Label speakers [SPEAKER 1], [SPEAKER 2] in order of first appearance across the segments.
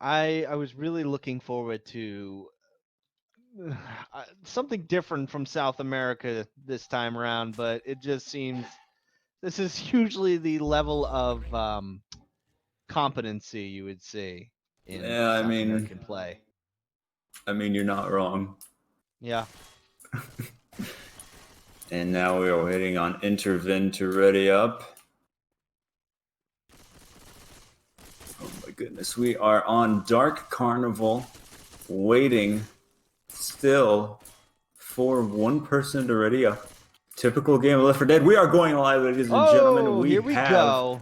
[SPEAKER 1] I was really looking forward to something different from South America this time around, but it just seems this is usually the level of competency you would see in
[SPEAKER 2] Yeah,
[SPEAKER 1] South American play.
[SPEAKER 2] I mean, you're not wrong.
[SPEAKER 1] Yeah.
[SPEAKER 2] And now we are waiting on Intervin to ready up. Oh my goodness, we are on Dark Carnival, waiting still for one person to ready up. Typical game of Left 4 Dead. We are going live, ladies and gentlemen.
[SPEAKER 1] Oh,
[SPEAKER 2] We
[SPEAKER 1] here we
[SPEAKER 2] have,
[SPEAKER 1] go.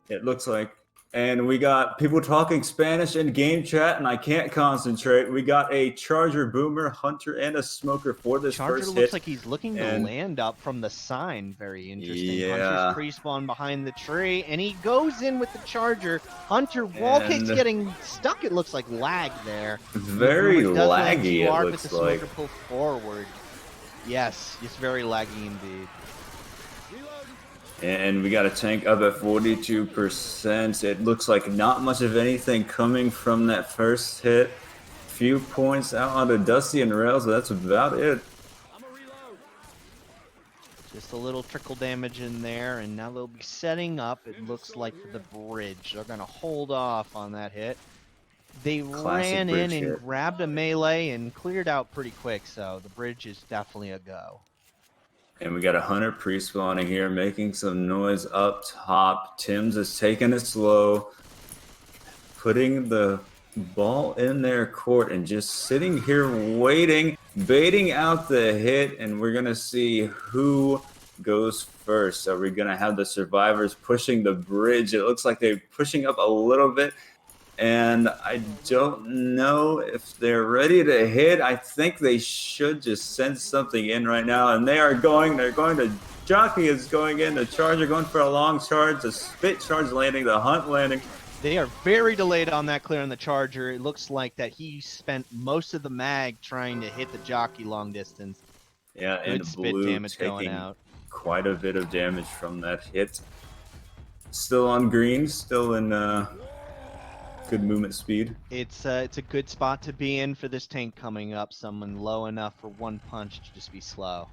[SPEAKER 2] it looks like, and we got people talking Spanish in game chat, and I can't concentrate. We got a Charger, Boomer, Hunter, and a Smoker for this
[SPEAKER 1] Charger
[SPEAKER 2] first
[SPEAKER 1] looks
[SPEAKER 2] hit.
[SPEAKER 1] like he's looking to land up from the sign. Very interesting.
[SPEAKER 2] Yeah.
[SPEAKER 1] Hunter's pre-spawn behind the tree, and he goes in with the Charger. Hunter wall kicks getting stuck. It looks like lag there.
[SPEAKER 2] Very
[SPEAKER 1] does
[SPEAKER 2] laggy, it
[SPEAKER 1] but
[SPEAKER 2] looks
[SPEAKER 1] the Smoker pull forward. Yes, it's very laggy indeed.
[SPEAKER 2] And we got a tank up at 42%. It looks like not much of anything coming from that first hit. Few points out onto Dusty and Rails, but that's about it.
[SPEAKER 1] Just a little trickle damage in there, and now they'll be setting up, it looks like, for the bridge. They're going to hold off on that hit. They ran in and grabbed a melee and cleared out pretty quick, so the bridge is definitely a go.
[SPEAKER 2] And we got a Hunter pre-spawning here, making some noise up top. Tim's is taking it slow, putting the ball in their court and just sitting here waiting, baiting out the hit, and we're going to see who goes first. Are we going to have the survivors pushing the bridge? It looks like they're pushing up a little bit, and I don't know if they're ready to hit. I think they should just send something in right now, and they're going to Jockey is going in, the Charger going for a long charge, the Spit charge landing, the Hunt landing.
[SPEAKER 1] They are very delayed on that clear on the Charger. It looks like that he spent most of the mag trying to hit the Jockey long distance.
[SPEAKER 2] Yeah,
[SPEAKER 1] good
[SPEAKER 2] and
[SPEAKER 1] spit
[SPEAKER 2] Blue
[SPEAKER 1] damage
[SPEAKER 2] taking
[SPEAKER 1] going out.
[SPEAKER 2] Quite a bit of damage from that hit. Still on green, still in good movement speed.
[SPEAKER 1] It's a good spot to be in for this tank coming up. Someone low enough for one punch to just be slow.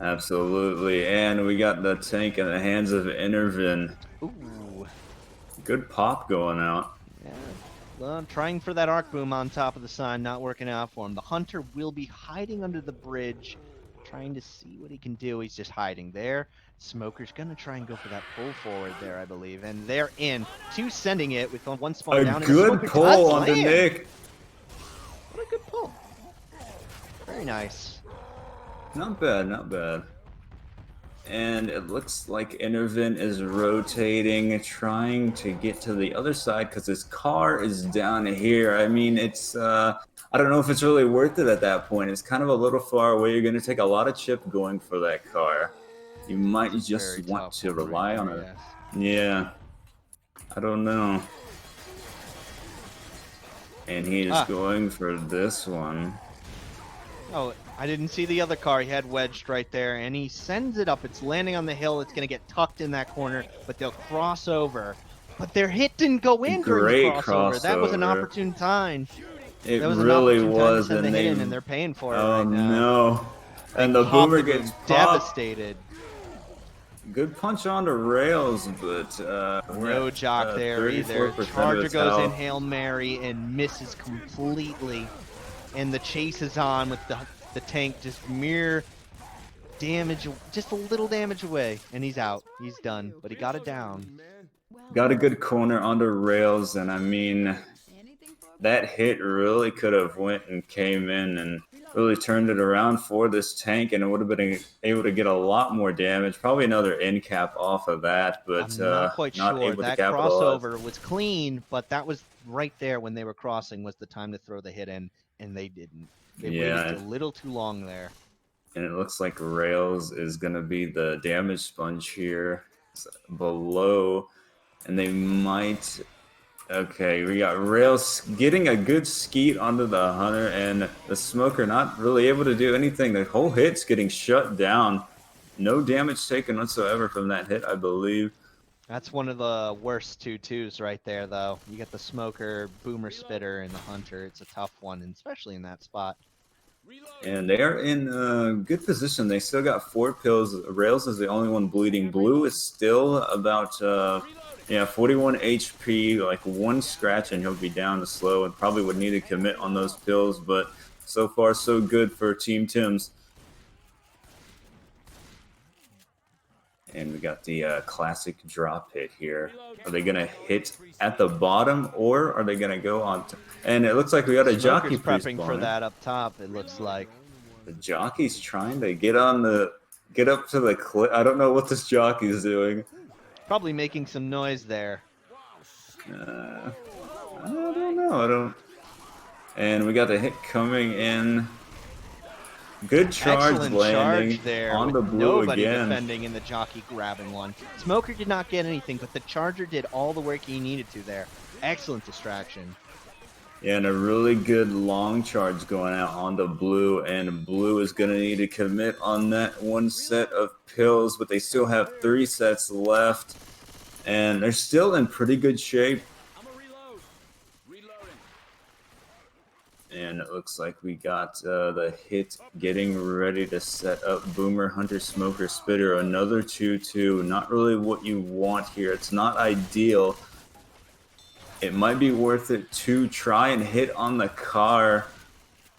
[SPEAKER 2] Absolutely, and we got the tank in the hands of Intervin.
[SPEAKER 1] Ooh.
[SPEAKER 2] Good pop going out.
[SPEAKER 1] Yeah. Well, trying for that arc boom on top of the sign, not working out for him. The Hunter will be hiding under the bridge, trying to see what he can do. He's just hiding there. Smoker's gonna try and go for that pull forward there, I believe, and they're in. Two sending it with one spawn down.
[SPEAKER 2] A good pull on the Nick.
[SPEAKER 1] What a good pull. Very nice.
[SPEAKER 2] Not bad, not bad. And it looks like Intervin is rotating, trying to get to the other side because his car is down here. I mean, it's, I don't know if it's really worth it at that point. It's kind of a little far away. You're going to take a lot of chip going for that car. You might just want to rely on it. Yeah. I don't know. And he's going for this one.
[SPEAKER 1] Oh, I didn't see the other car. He had wedged right there, and he sends it up. It's landing on the hill. It's going to get tucked in that corner, but they'll cross over. But their hit didn't go in during the crossover. That was an opportune time.
[SPEAKER 2] It really was,
[SPEAKER 1] and they're paying for it
[SPEAKER 2] right
[SPEAKER 1] now.
[SPEAKER 2] Oh, no. And the Boomer gets
[SPEAKER 1] devastated.
[SPEAKER 2] Good punch onto Rails, but
[SPEAKER 1] no jock there either. Charger goes in Hail Mary and misses completely. And the chase is on with the tank just mere damage, just a little damage away, and he's out. He's done, but he got it down.
[SPEAKER 2] Got a good corner onto Rails, and I mean, that hit really could have went and came in and really turned it around for this tank, and it would have been able to get a lot more damage. Probably another end cap off of that, but
[SPEAKER 1] I'm not quite
[SPEAKER 2] not
[SPEAKER 1] sure.
[SPEAKER 2] Able
[SPEAKER 1] that
[SPEAKER 2] to capitalize.
[SPEAKER 1] Crossover was clean, but that was right there when they were crossing was the time to throw the hit in, and they didn't. They waited a little too long there.
[SPEAKER 2] And it looks like Rails is going to be the damage sponge here below, and they might... Okay, we got Rails getting a good skeet onto the Hunter, and the Smoker not really able to do anything. The whole hit's getting shut down. No damage taken whatsoever from that hit, I believe.
[SPEAKER 1] That's one of the worst 2-2s right there, though. You get the smoker, boomer spitter, and the hunter. It's a tough one, and especially in that spot.
[SPEAKER 2] And they are in a good position. They still got 4 pills. Rails is the only one bleeding. Blue is still about 41 HP, like 1 scratch, and he'll be down to slow and probably would need to commit on those pills. But so far, so good for Team Tims. And we got the classic drop hit here. Are they going to hit at the bottom, or are they going to go on? And it looks like we got a jockey
[SPEAKER 1] prepping for
[SPEAKER 2] pre-spawner.
[SPEAKER 1] that up top, it looks like.
[SPEAKER 2] The jockey's trying to get up to the cliff. I don't know what this jockey's doing.
[SPEAKER 1] Probably making some noise there.
[SPEAKER 2] I don't know. And we got the hit coming in. Good charge
[SPEAKER 1] Excellent
[SPEAKER 2] landing
[SPEAKER 1] charge there
[SPEAKER 2] on the
[SPEAKER 1] with
[SPEAKER 2] blue
[SPEAKER 1] nobody
[SPEAKER 2] again.
[SPEAKER 1] defending and the jockey grabbing one. Smoker did not get anything, but the charger did all the work he needed to there. Excellent distraction.
[SPEAKER 2] Yeah, and a really good long charge going out on the blue, and blue is going to need to commit on that 1 set of pills, but they still have 3 sets left, and they're still in pretty good shape. And it looks like we got the hit getting ready to set up Boomer, Hunter, Smoker, Spitter. Another 2-2. Not really what you want here. It's not ideal. It might be worth it to try and hit on the car,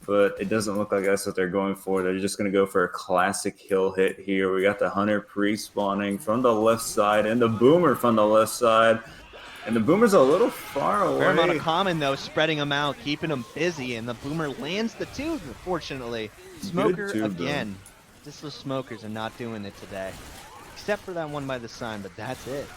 [SPEAKER 2] but it doesn't look like that's what they're going for. They're just going to go for a classic hill hit here. We got the Hunter pre-spawning from the left side and the Boomer from the left side. And the Boomer's a little far away.
[SPEAKER 1] Fair amount of common, though, spreading them out, keeping them busy, and the Boomer lands the 2, fortunately. Smoker again. Just the smokers are not doing it today. Except for that one by the sign, but that's it.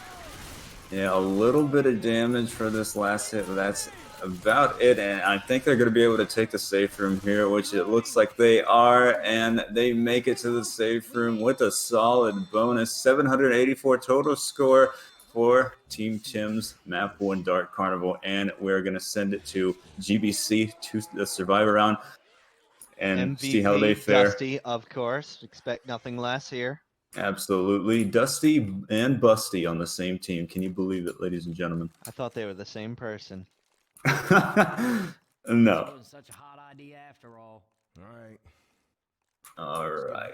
[SPEAKER 2] Yeah, a little bit of damage for this last hit, but that's about it. And I think they're going to be able to take the safe room here, which it looks like they are. And they make it to the safe room with a solid bonus. 784 total score for Team Tim's Map 1 Dark Carnival. And we're going to send it to GBC to the Survivor round and
[SPEAKER 1] MVP,
[SPEAKER 2] see how they fare.
[SPEAKER 1] Dusty, of course. Expect nothing less here.
[SPEAKER 2] Absolutely. Dusty and Busty on the same team. Can you believe it, ladies and gentlemen?
[SPEAKER 1] I thought they were the same person.
[SPEAKER 2] No.
[SPEAKER 3] Such a hot idea after all.
[SPEAKER 2] All right.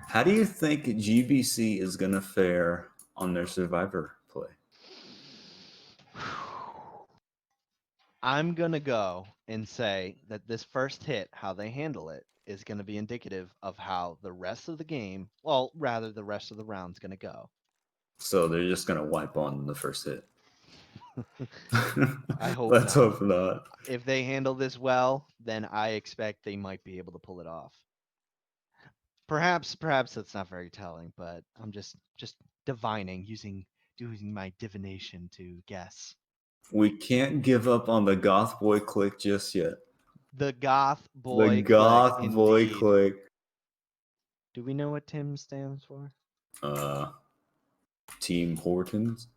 [SPEAKER 2] How do you think GBC is going to fare on their Survivor play?
[SPEAKER 1] I'm going to go and say that this first hit, how they handle it, is going to be indicative of how the rest of the game, well, rather the rest of the round's going to go.
[SPEAKER 2] So they're just going to wipe on the first hit.
[SPEAKER 1] I hope
[SPEAKER 2] Let's
[SPEAKER 1] not.
[SPEAKER 2] hope not.
[SPEAKER 1] If they handle this well, then I expect they might be able to pull it off. Perhaps that's not very telling, but I'm just divining, using my divination to guess.
[SPEAKER 2] We can't give up on the GothBoiClique just yet.
[SPEAKER 1] The GothBoiClique.
[SPEAKER 2] The GothBoiClique.
[SPEAKER 1] Do we know what Tim stands for?
[SPEAKER 2] Team Hortons.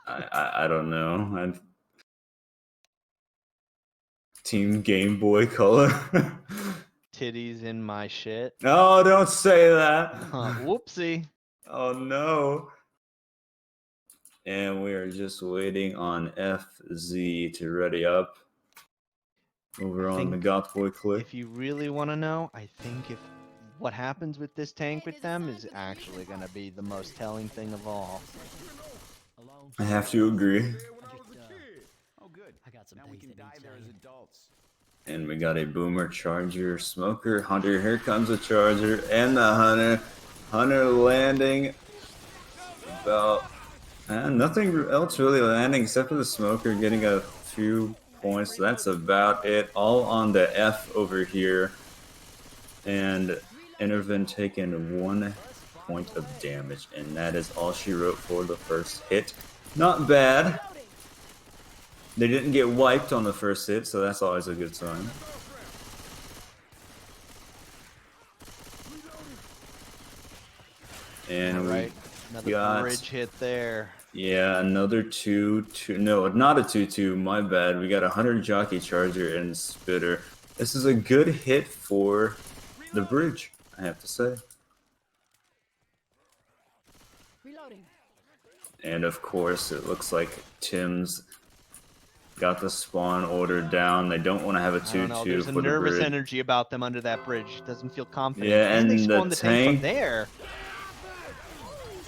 [SPEAKER 2] I don't know. Team Game Boy Color.
[SPEAKER 1] Titties in my shit.
[SPEAKER 2] No, don't say that.
[SPEAKER 1] Whoopsie.
[SPEAKER 2] Oh no. And we are just waiting on FZ to ready up. Over on the GothBoiClique.
[SPEAKER 1] If you really want to know, I think if what happens with this tank with them is actually going to be the most telling thing of all.
[SPEAKER 2] I have to agree.
[SPEAKER 3] Oh, good. I got some things that need saying.
[SPEAKER 2] And we got a Boomer, Charger, Smoker, Hunter. Here comes a Charger and the Hunter. Hunter landing about nothing else really landing except for the Smoker getting a few points. So that's about it. All on the F over here. And Intervin taking 1 point of damage. And that is all she wrote for the first hit. Not bad. They didn't get wiped on the first hit, so that's always a good sign. And
[SPEAKER 1] right, another bridge hit there.
[SPEAKER 2] Yeah, another 2-2. No, not a 2-2. My bad. We got a Hunter, Jockey, Charger, and Spitter. This is a good hit for the bridge, I have to say. And of course, it looks like Tim's got the spawn order down. They don't want to have a
[SPEAKER 1] I don't know.
[SPEAKER 2] 2-2
[SPEAKER 1] There's a
[SPEAKER 2] for the
[SPEAKER 1] nervous
[SPEAKER 2] bridge.
[SPEAKER 1] energy about them under that bridge. Doesn't feel confident.
[SPEAKER 2] Yeah,
[SPEAKER 1] and they
[SPEAKER 2] and the
[SPEAKER 1] spawned the tank from
[SPEAKER 2] tank.
[SPEAKER 1] there.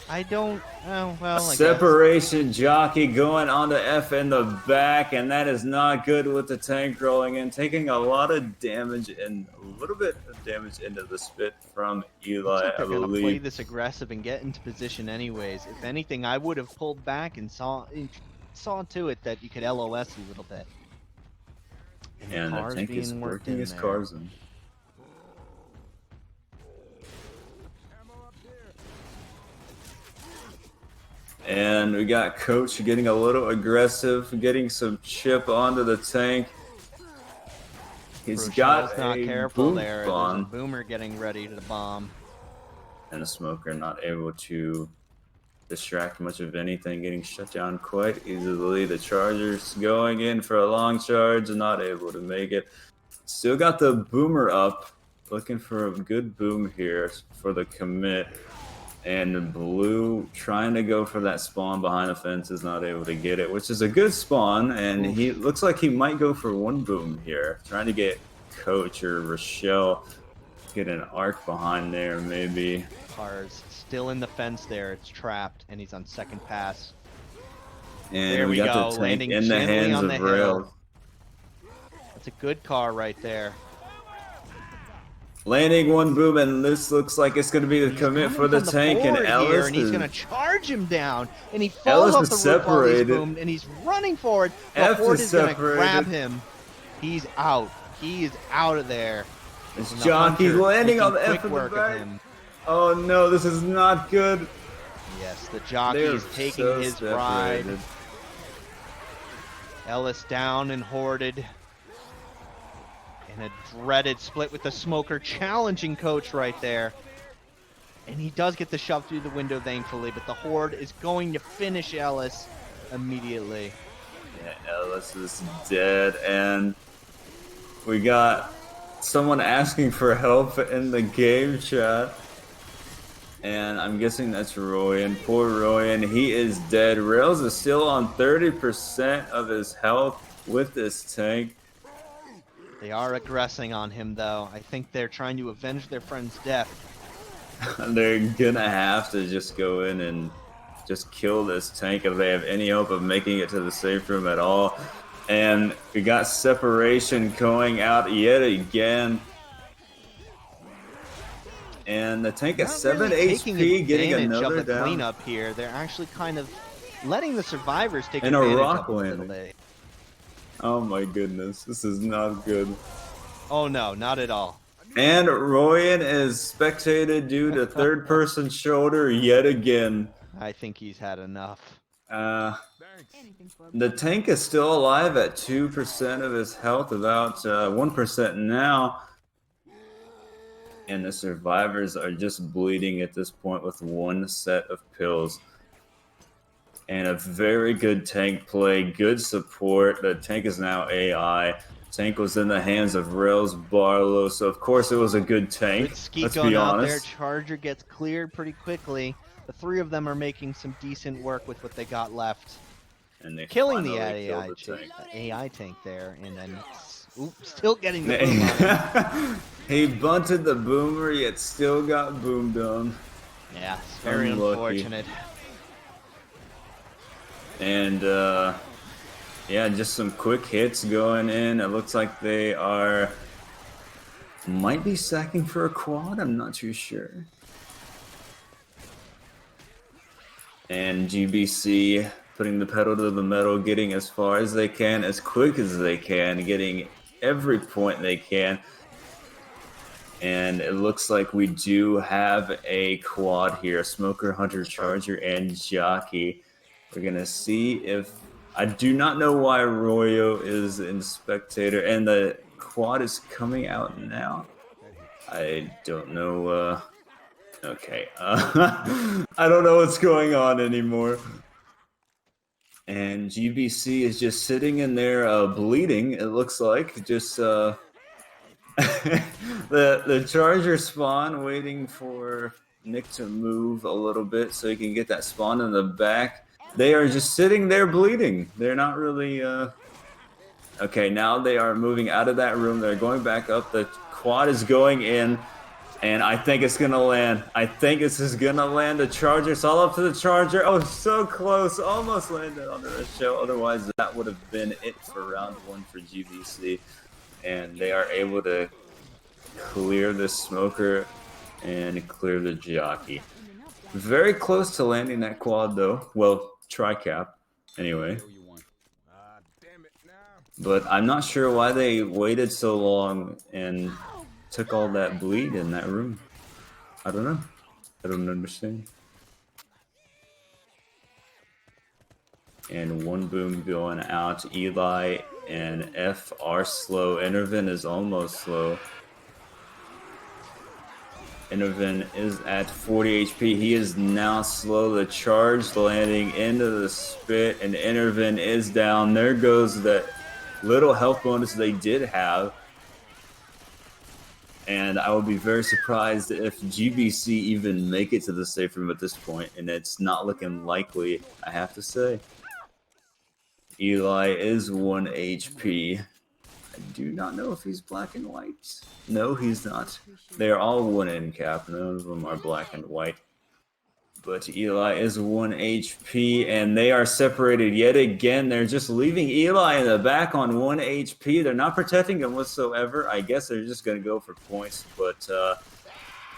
[SPEAKER 1] I don't. Oh well. I guess.
[SPEAKER 2] Separation jockey going on to F in the back, and that is not good with the tank rolling in, taking a lot of damage and a little bit of damage into the spit from Eli,
[SPEAKER 1] Looks like
[SPEAKER 2] I
[SPEAKER 1] they're gonna play
[SPEAKER 2] believe.
[SPEAKER 1] this aggressive and get into position anyways. If anything, I would have pulled back and saw to it that you could LOS a little bit.
[SPEAKER 2] And the
[SPEAKER 1] car's
[SPEAKER 2] tank is
[SPEAKER 1] being worked
[SPEAKER 2] working
[SPEAKER 1] in
[SPEAKER 2] his
[SPEAKER 1] there.
[SPEAKER 2] cars in. And we got Coach getting a little aggressive, getting some chip onto the tank. He's got
[SPEAKER 1] not
[SPEAKER 2] a
[SPEAKER 1] careful
[SPEAKER 2] boom
[SPEAKER 1] there. There's a
[SPEAKER 2] spawn.
[SPEAKER 1] boomer getting ready to bomb.
[SPEAKER 2] And the smoker not able to distract much of anything, getting shut down quite easily. The Chargers going in for a long charge, not able to make it. Still got the boomer up, looking for a good boom here for the commit. And the blue trying to go for that spawn behind the fence is not able to get it, which is a good spawn. And he looks like he might go for one boom here, trying to get Coach or Rochelle, get an arc behind there maybe.
[SPEAKER 1] Car's still in the fence there. It's trapped, and he's on second pass.
[SPEAKER 2] And
[SPEAKER 1] There
[SPEAKER 2] we
[SPEAKER 1] we
[SPEAKER 2] got
[SPEAKER 1] go,
[SPEAKER 2] the tank
[SPEAKER 1] landing
[SPEAKER 2] in the
[SPEAKER 1] gently
[SPEAKER 2] hands
[SPEAKER 1] on
[SPEAKER 2] of
[SPEAKER 1] the hill.
[SPEAKER 2] Rails.
[SPEAKER 1] That's a good car right there.
[SPEAKER 2] Landing one boom, and this looks like it's going to be the
[SPEAKER 1] He's
[SPEAKER 2] commit
[SPEAKER 1] coming
[SPEAKER 2] for the
[SPEAKER 1] from
[SPEAKER 2] tank, and
[SPEAKER 1] forward
[SPEAKER 2] Ellis
[SPEAKER 1] here, and he's
[SPEAKER 2] is,
[SPEAKER 1] going to charge him down, and he falls
[SPEAKER 2] Ellis
[SPEAKER 1] off
[SPEAKER 2] is
[SPEAKER 1] the roof while he's
[SPEAKER 2] separated.
[SPEAKER 1] boomed, and he's running forward. The
[SPEAKER 2] F
[SPEAKER 1] Horde
[SPEAKER 2] is
[SPEAKER 1] is going to
[SPEAKER 2] separated.
[SPEAKER 1] grab him. He's out. He is out of there.
[SPEAKER 2] This
[SPEAKER 1] And the
[SPEAKER 2] jockey
[SPEAKER 1] Hunter
[SPEAKER 2] landing on the
[SPEAKER 1] making
[SPEAKER 2] F
[SPEAKER 1] quick
[SPEAKER 2] in the
[SPEAKER 1] work of
[SPEAKER 2] back.
[SPEAKER 1] him.
[SPEAKER 2] Oh no, this is not good.
[SPEAKER 1] Yes, the jockey
[SPEAKER 2] They're
[SPEAKER 1] is taking
[SPEAKER 2] so
[SPEAKER 1] his ride.
[SPEAKER 2] separated.
[SPEAKER 1] Ellis down and hoarded. And a dreaded split with the smoker, challenging Coach right there. And he does get the shove through the window, thankfully, but the Horde is going to finish Ellis immediately.
[SPEAKER 2] Yeah, Ellis is dead, and we got someone asking for help in the game chat. And I'm guessing that's Royan. Poor Royan, he is dead. Rails is still on 30% of his health with this tank.
[SPEAKER 1] They are aggressing on him, though. I think they're trying to avenge their friend's death.
[SPEAKER 2] They're gonna have to just go in and just kill this tank if they have any hope of making it to the safe room at all. And we got separation going out yet again. And the tank at
[SPEAKER 1] Not
[SPEAKER 2] 7
[SPEAKER 1] really taking
[SPEAKER 2] HP, getting
[SPEAKER 1] advantage
[SPEAKER 2] another
[SPEAKER 1] of the
[SPEAKER 2] down.
[SPEAKER 1] cleanup here. They're actually kind of letting the survivors take
[SPEAKER 2] And a
[SPEAKER 1] advantage
[SPEAKER 2] rock
[SPEAKER 1] of it a little
[SPEAKER 2] landing.
[SPEAKER 1] bit.
[SPEAKER 2] Oh my goodness, this is not good.
[SPEAKER 1] Oh no, not at all.
[SPEAKER 2] And Royan is spectated due to third person shoulder yet again.
[SPEAKER 1] I think he's had enough.
[SPEAKER 2] The tank is still alive at 2% of his health, about 1% now. And the survivors are just bleeding at this point with one set of pills. And a very good tank play, good support. The tank is now AI. Tank was in the hands of Rails Barlow, so of course it was a good tank.
[SPEAKER 1] Good ski
[SPEAKER 2] Let's
[SPEAKER 1] going
[SPEAKER 2] be
[SPEAKER 1] out there.
[SPEAKER 2] honest.
[SPEAKER 1] Charger gets cleared pretty quickly. The three of them are making some decent work with what they got left.
[SPEAKER 2] And they
[SPEAKER 1] Killing the
[SPEAKER 2] finally
[SPEAKER 1] AI,
[SPEAKER 2] killed the tank.
[SPEAKER 1] AI tank there, and then still getting the boom on him.
[SPEAKER 2] He bunted the boomer, yet still got boomed on.
[SPEAKER 1] Yeah, it's very
[SPEAKER 2] Unlucky.
[SPEAKER 1] unfortunate.
[SPEAKER 2] And yeah, just some quick hits going in. It looks like they might be sacking for a quad. I'm not too sure. And GBC putting the pedal to the metal, getting as far as they can, as quick as they can, getting every point they can. And it looks like we do have a quad here. Smoker, Hunter, Charger, and Jockey. We're going to see if... I do not know why Royo is in spectator, and the quad is coming out now. I don't know. Okay. I don't know what's going on anymore. And GBC is just sitting in there bleeding, it looks like. Just the Charger spawn waiting for Nick to move a little bit so he can get that spawn in the back. They are just sitting there bleeding. They're not really. Okay, now they are moving out of that room. They're going back up. The quad is going in, and I think it's gonna land. I think this is gonna land. The charger. It's all up to the charger. Oh, so close. Almost landed on the show. Otherwise, that would have been it for round 1 for GBC. And they are able to clear the smoker and clear the jockey. Very close to landing that quad, though. Well, tri-cap, anyway. But I'm not sure why they waited so long and took all that bleed in that room. I don't know. I don't understand. And one boom going out. Eli and F are slow. Intervin is almost slow. Intervin is at 40 HP. He is now slow. The charge landing into the spit, and Intervin is down. There goes that little health bonus they did have. And I would be very surprised if GBC even make it to the safe room at this point, and it's not looking likely, I have to say. Eli is 1 HP. I do not know if he's black and white. No, he's not. They are all 1 in cap. None of them are black and white. But Eli is 1 HP, and they are separated yet again. They're just leaving Eli in the back on 1 HP. They're not protecting him whatsoever. I guess they're just going to go for points. But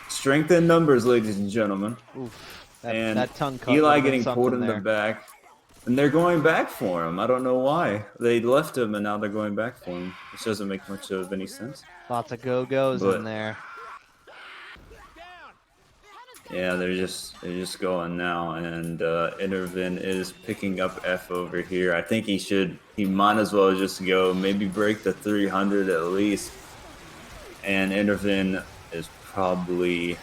[SPEAKER 2] strength in numbers, ladies and gentlemen.
[SPEAKER 1] Oof,
[SPEAKER 2] and
[SPEAKER 1] that tongue cut
[SPEAKER 2] Eli
[SPEAKER 1] would've been
[SPEAKER 2] getting pulled in
[SPEAKER 1] something
[SPEAKER 2] the back. And they're going back for him. I don't know why. They left him, and now they're going back for him. Which doesn't make much of any sense.
[SPEAKER 1] Lots of go-go's in there.
[SPEAKER 2] Yeah, they're just going now, and Intervin is picking up F over here. I think he might as well just go, maybe break the 300 at least. And Intervin is probably,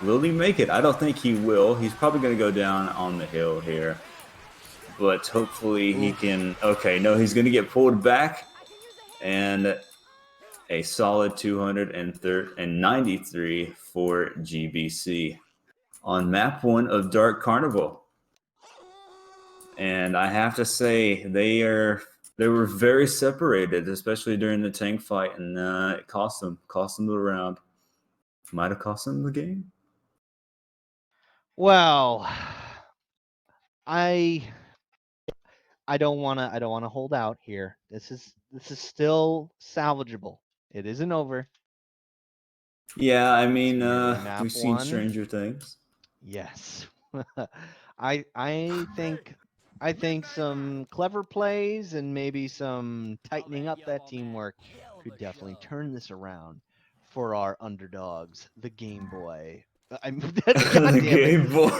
[SPEAKER 2] will he make it? I don't think he will. He's probably going to go down on the hill here. But hopefully he can, okay, no, he's going to get pulled back, and a solid 293 for GBC on map 1 of Dark Carnival. And I have to say, they were very separated, especially during the tank fight, and it cost them the round. Might have cost them the game.
[SPEAKER 1] Well, I don't wanna hold out here. This is still salvageable. It isn't over.
[SPEAKER 2] Yeah, I mean,
[SPEAKER 1] Map
[SPEAKER 2] we've seen
[SPEAKER 1] 1.
[SPEAKER 2] stranger things.
[SPEAKER 1] Yes. I think some clever plays and maybe some tightening up that teamwork could definitely turn this around for our underdogs, the Game Boy.
[SPEAKER 2] The Game Boy.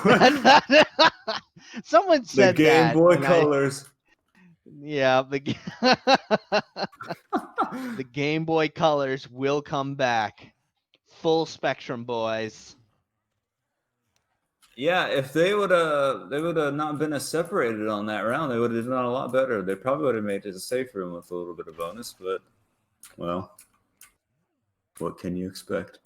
[SPEAKER 1] Someone said
[SPEAKER 2] the Game
[SPEAKER 1] that.
[SPEAKER 2] Boy Colors.
[SPEAKER 1] Yeah, the Game Boy Colors will come back. Full spectrum, boys.
[SPEAKER 2] Yeah, if they would have not been as separated on that round, they would have done a lot better. They probably would have made it a safe room with a little bit of bonus, but well, what can you expect?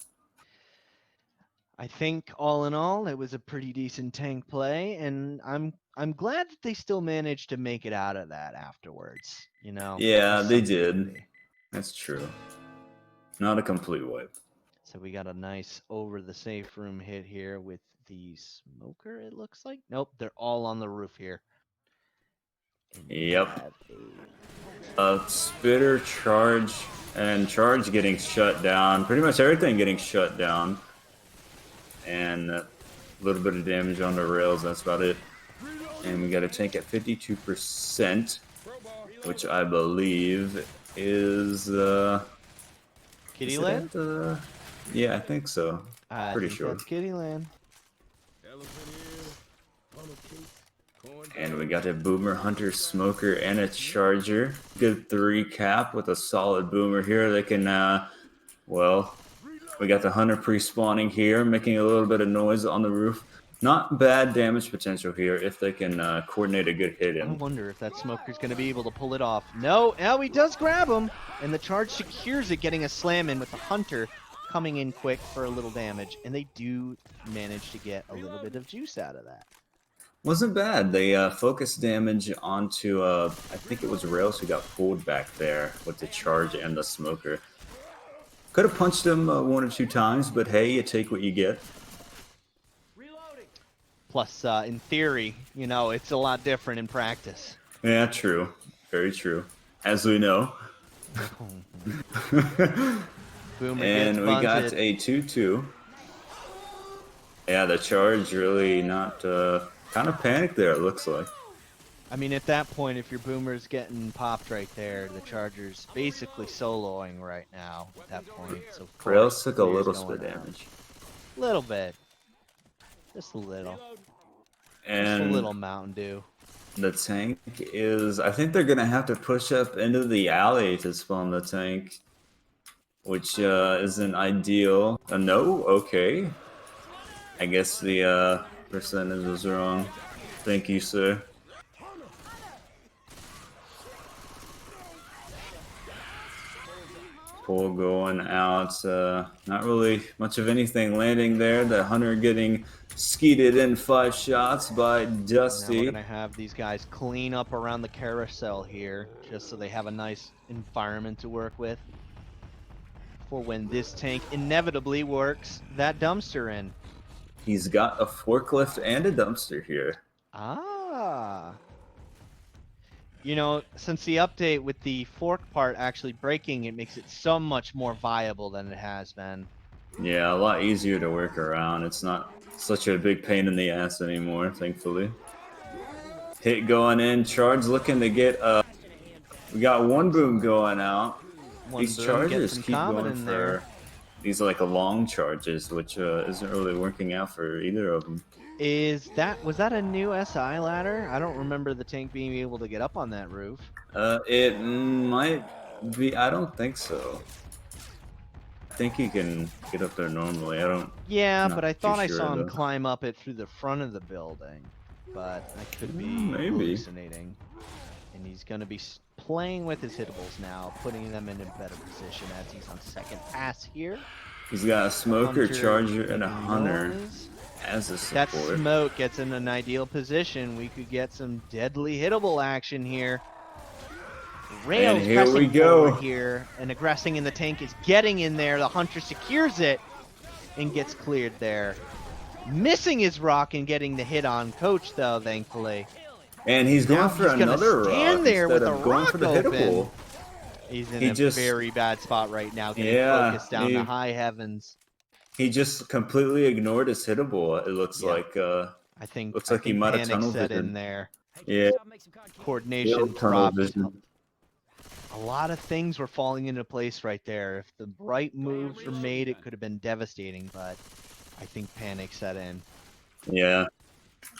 [SPEAKER 1] I think all in all, it was a pretty decent tank play, and I'm glad that they still managed to make it out of that afterwards. You know.
[SPEAKER 2] Yeah, they did. That's true. Not a complete wipe.
[SPEAKER 1] So we got a nice over the safe room hit here with the smoker, it looks like. Nope, they're all on the roof here. And
[SPEAKER 2] Yep. Spitter, charge, and charge getting shut down. Pretty much everything getting shut down. And a little bit of damage on the rails, that's about it. And we got a tank at 52%, which I believe is
[SPEAKER 1] Kittyland?
[SPEAKER 2] Yeah, I think so. Pretty sure.
[SPEAKER 1] That's Kittyland.
[SPEAKER 2] And we got a Boomer, Hunter, Smoker, and a Charger. Good 3 cap with a solid Boomer here. They can, well, we got the Hunter pre-spawning here, making a little bit of noise on the roof. Not bad damage potential here if they can coordinate a good hit in.
[SPEAKER 1] I wonder if that Smoker's going to be able to pull it off. No, he does grab him, and the charge secures it, getting a slam in with the Hunter coming in quick for a little damage, and they do manage to get a little bit of juice out of that.
[SPEAKER 2] Wasn't bad. They focused damage onto, I think it was Rails who got pulled back there with the charge and the smoker. Could have punched him 1 or 2 times, but hey, you take what you get.
[SPEAKER 1] Plus, in theory, you know, it's a lot different in practice.
[SPEAKER 2] Yeah, true. Very true. As we know.
[SPEAKER 1] Boomer
[SPEAKER 2] And
[SPEAKER 1] gets
[SPEAKER 2] we got
[SPEAKER 1] bunted.
[SPEAKER 2] a 2-2. Yeah, the charge really not kind of panicked there, it looks like.
[SPEAKER 1] I mean, at that point, if your Boomer's getting popped right there, the Charger's basically soloing right now at that point. So
[SPEAKER 2] Rails took a
[SPEAKER 1] clear's
[SPEAKER 2] little
[SPEAKER 1] going
[SPEAKER 2] spit
[SPEAKER 1] out.
[SPEAKER 2] damage.
[SPEAKER 1] Little bit. Just a little. Just a
[SPEAKER 2] And
[SPEAKER 1] little Mountain Dew.
[SPEAKER 2] the tank is... I think they're going to have to push up into the alley to spawn the tank, which isn't ideal. No? Okay. I guess the percentage was wrong. Thank you, sir. Pull going out. Not really much of anything landing there. The Hunter getting skeeted in 5 shots by
[SPEAKER 1] Now we're
[SPEAKER 2] Dusty.
[SPEAKER 1] going to have these guys clean up around the carousel here, just so they have a nice environment to work with. For when this tank inevitably works that dumpster in.
[SPEAKER 2] He's got a forklift and a dumpster here.
[SPEAKER 1] Ah. You know, since the update with the fork part actually breaking, it makes it so much more viable than it has been.
[SPEAKER 2] Yeah, a lot easier to work around. It's not such a big pain in the ass anymore, thankfully. Hit going in. Charge looking to get... we got one boom going out.
[SPEAKER 1] One
[SPEAKER 2] These
[SPEAKER 1] boom,
[SPEAKER 2] charges
[SPEAKER 1] get some
[SPEAKER 2] keep
[SPEAKER 1] comment
[SPEAKER 2] going
[SPEAKER 1] in
[SPEAKER 2] for
[SPEAKER 1] there.
[SPEAKER 2] these like long charges, which isn't really working out for either of them.
[SPEAKER 1] Was that a new SI ladder? I don't remember the tank being able to get up on that roof.
[SPEAKER 2] It might be. I don't think so. I think he can get up there normally. I don't.
[SPEAKER 1] Yeah,
[SPEAKER 2] Not
[SPEAKER 1] but I
[SPEAKER 2] too
[SPEAKER 1] thought I
[SPEAKER 2] sure,
[SPEAKER 1] saw him
[SPEAKER 2] though.
[SPEAKER 1] climb up it through the front of the building. But I could be
[SPEAKER 2] Maybe.
[SPEAKER 1] hallucinating. And he's going to be playing with his hittables now, putting them in a better position as he's on second pass here.
[SPEAKER 2] He's got a smoker,
[SPEAKER 1] Hunter
[SPEAKER 2] charger, and a
[SPEAKER 1] making
[SPEAKER 2] hunter
[SPEAKER 1] noise.
[SPEAKER 2] as a
[SPEAKER 1] That
[SPEAKER 2] support.
[SPEAKER 1] smoke gets in an ideal position. We could get some deadly hittable action here. Rails
[SPEAKER 2] And here we
[SPEAKER 1] pressing
[SPEAKER 2] go.
[SPEAKER 1] forward here, and aggressing in the tank is getting in there. The Hunter secures it and gets cleared there. Missing his rock and getting the hit on Coach, though, thankfully.
[SPEAKER 2] And he's
[SPEAKER 1] Now
[SPEAKER 2] going for
[SPEAKER 1] he's gonna
[SPEAKER 2] another
[SPEAKER 1] stand
[SPEAKER 2] rock
[SPEAKER 1] there
[SPEAKER 2] instead
[SPEAKER 1] with
[SPEAKER 2] of
[SPEAKER 1] the
[SPEAKER 2] going
[SPEAKER 1] rock
[SPEAKER 2] for the
[SPEAKER 1] open.
[SPEAKER 2] hittable.
[SPEAKER 1] He's in
[SPEAKER 2] He
[SPEAKER 1] a
[SPEAKER 2] just-
[SPEAKER 1] very bad spot right now, getting
[SPEAKER 2] Yeah,
[SPEAKER 1] focused down the high heavens.
[SPEAKER 2] He just completely ignored his hittable. It looks
[SPEAKER 1] Yeah.
[SPEAKER 2] like.
[SPEAKER 1] I think
[SPEAKER 2] Looks like he might have
[SPEAKER 1] panic
[SPEAKER 2] tunnel
[SPEAKER 1] set
[SPEAKER 2] vision.
[SPEAKER 1] in there.
[SPEAKER 2] Yeah.
[SPEAKER 1] Coordination
[SPEAKER 2] Tunnel
[SPEAKER 1] dropped.
[SPEAKER 2] vision.
[SPEAKER 1] A lot of things were falling into place right there. If the right moves were made, it could have been devastating, but I think panic set in.
[SPEAKER 2] Yeah,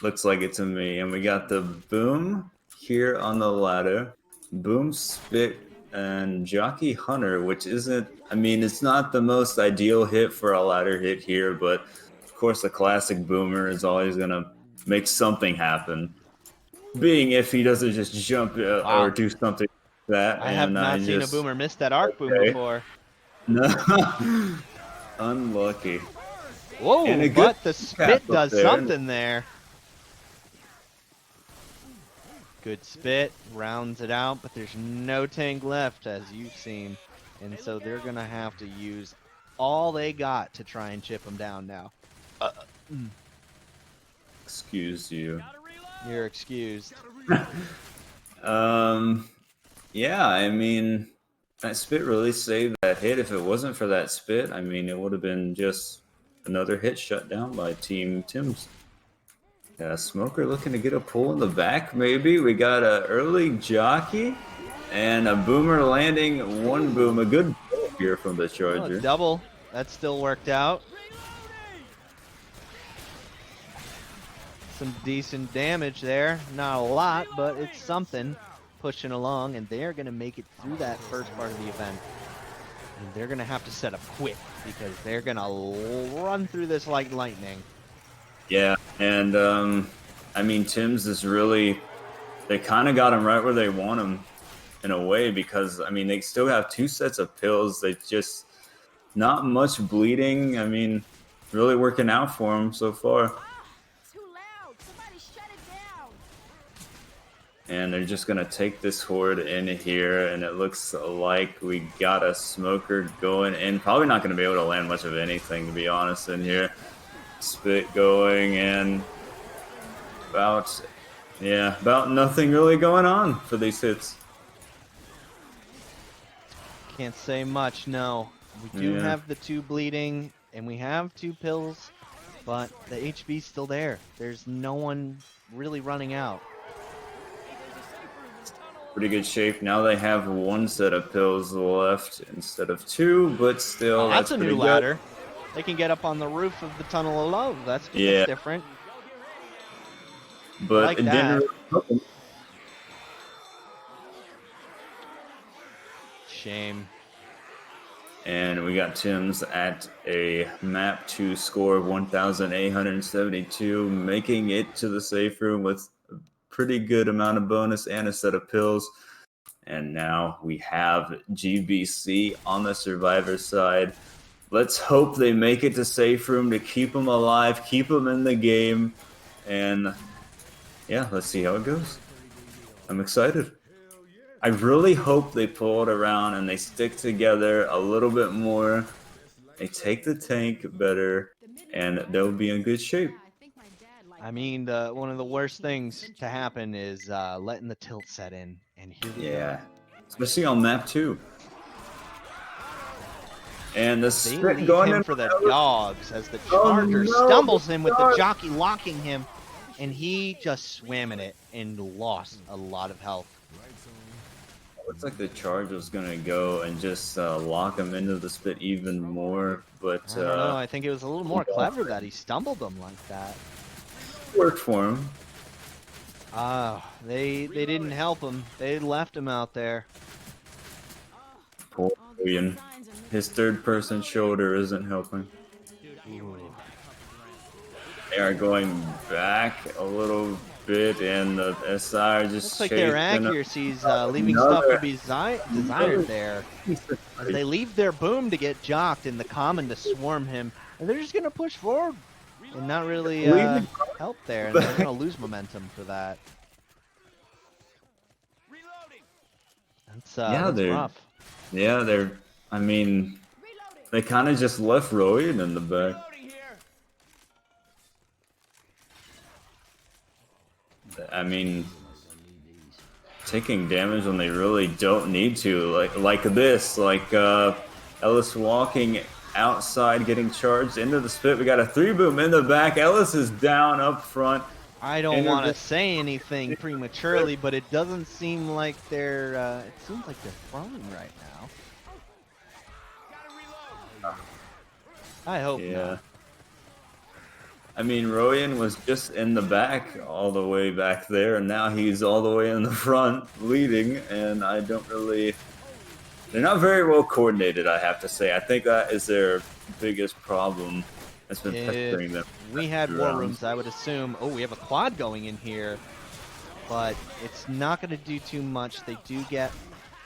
[SPEAKER 2] looks like it to me. And we got the boom here on the ladder. Boom, spit, and jockey hunter, which isn't. I mean, it's not the most ideal hit for a ladder hit here, but of course, a classic boomer is always gonna make something happen. Being if he doesn't just jump
[SPEAKER 1] Wow.
[SPEAKER 2] or do something like that.
[SPEAKER 1] I have
[SPEAKER 2] and
[SPEAKER 1] not seen
[SPEAKER 2] just,
[SPEAKER 1] a boomer miss that arc boom
[SPEAKER 2] Okay.
[SPEAKER 1] before.
[SPEAKER 2] No, unlucky.
[SPEAKER 1] Whoa,
[SPEAKER 2] And a good
[SPEAKER 1] but the
[SPEAKER 2] cap
[SPEAKER 1] spit
[SPEAKER 2] up
[SPEAKER 1] does
[SPEAKER 2] there.
[SPEAKER 1] something there. Good spit, rounds it out, but there's no tank left, as you've seen. And so they're going to have to use all they got to try and chip him down now.
[SPEAKER 2] Excuse you.
[SPEAKER 1] You're excused.
[SPEAKER 2] Yeah, I mean, that spit really saved that hit. If it wasn't for that spit, I mean, it would have been just another hit shut down by Team Tim's. Yeah, Smoker looking to get a pull in the back, maybe. We got an early jockey and a boomer landing. One boom, a good pull here from the
[SPEAKER 1] Oh,
[SPEAKER 2] Charger.
[SPEAKER 1] double. That still worked out. Some decent damage there. Not a lot, but it's something. Pushing along, and they're going to make it through that first part of the event. And they're going to have to set up quick, because they're going to run through this like lightning.
[SPEAKER 2] Yeah, and I mean, Tim's is really, they kind of got him right where they want him in a way, because I mean, they still have 2 sets of pills. They just, not much bleeding. I mean, really working out for him so far.
[SPEAKER 4] Too loud. Somebody shut it
[SPEAKER 2] And they're just gonna take this horde in here, and it looks like we got a smoker going in. Probably not gonna be able to land much of anything, to be honest, in here. Spit going, and about nothing really going on for these hits.
[SPEAKER 1] Can't say much, no. We do have the 2 bleeding, and we have 2 pills, but the HB's still there. There's no one really running out.
[SPEAKER 2] Pretty good shape. Now they have 1 set of pills left instead of 2, but still,
[SPEAKER 1] That's a
[SPEAKER 2] pretty
[SPEAKER 1] new
[SPEAKER 2] good.
[SPEAKER 1] ladder. They can get up on the roof of the tunnel alone. That's different.
[SPEAKER 2] But
[SPEAKER 1] like
[SPEAKER 2] it
[SPEAKER 1] that.
[SPEAKER 2] didn't really help them.
[SPEAKER 1] Shame.
[SPEAKER 2] And we got Tim's at a map 2 score of 1,872, making it to the safe room with a pretty good amount of bonus and a set of pills. And now we have GBC on the survivor side. Let's hope they make it to safe room to keep them alive, keep them in the game. And yeah, let's see how it goes. I'm excited. I really hope they pull it around and they stick together a little bit more. They take the tank better, and they'll be in good shape.
[SPEAKER 1] I mean, one of the worst things to happen is letting the tilt set in, and here we go.
[SPEAKER 2] Especially on map 2. And the
[SPEAKER 1] They
[SPEAKER 2] spit
[SPEAKER 1] leave
[SPEAKER 2] going
[SPEAKER 1] him
[SPEAKER 2] in
[SPEAKER 1] for the dogs as the charger stumbles in with the jockey locking him, and he just swam in it and lost a lot of health.
[SPEAKER 2] Looks like the charge was gonna go and just lock him into the spit even more, but
[SPEAKER 1] I don't know. I think it was a little more clever that he stumbled them like that.
[SPEAKER 2] Worked for him.
[SPEAKER 1] They didn't help him. They left him out there.
[SPEAKER 2] Poor Ian. His third-person shoulder isn't helping. They are going back a little bit, and the SI are just
[SPEAKER 1] Looks like their accuracy's leaving stuff to be desired there. As they leave their boom to get jocked and the common to swarm him, and they're just gonna push forward and not really help there, and they're gonna lose momentum for that. That's rough.
[SPEAKER 2] Yeah, I mean, they kind of just left Royan in the back. I mean, taking damage when they really don't need to, like this, Ellis walking outside, getting charged into the spit. We got a 3-boom in the back. Ellis is down up front.
[SPEAKER 1] I don't want to say anything prematurely, but it doesn't seem like they're. It seems like they're throwing right now. I hope not.
[SPEAKER 2] I mean, Royan was just in the back all the way back there, and now he's all the way in the front leading, and I don't really... They're not very well coordinated, I have to say. I think that is their biggest problem that's been pestering them.
[SPEAKER 1] We had war rooms, I would assume. Oh, we have a quad going in here, but it's not going to do too much. They do get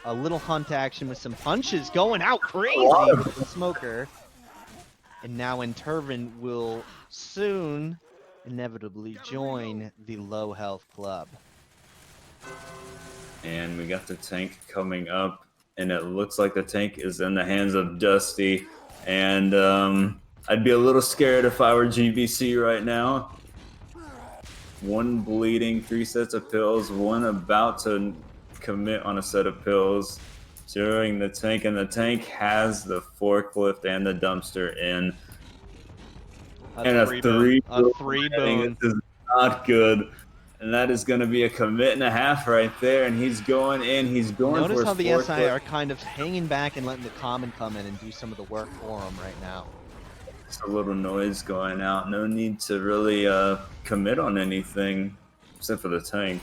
[SPEAKER 1] a little hunt action with some punches going out crazy with the smoker. And now Intervin will soon inevitably join the low health club.
[SPEAKER 2] And we got the tank coming up, and it looks like the tank is in the hands of Dusty. And I'd be a little scared if I were GBC right now. 1 bleeding, 3 sets of pills, 1 about to commit on a set of pills during the tank, and the tank has the forklift and the dumpster in. And a 3-boom. This is not good. And that is going to be a commit and a half right there, and he's going in. He's going for his
[SPEAKER 1] Notice how the SI
[SPEAKER 2] forklift.
[SPEAKER 1] are kind of hanging back and letting the common come in and do some of the work for them right now.
[SPEAKER 2] Just a little noise going out. No need to really commit on anything except for the tank.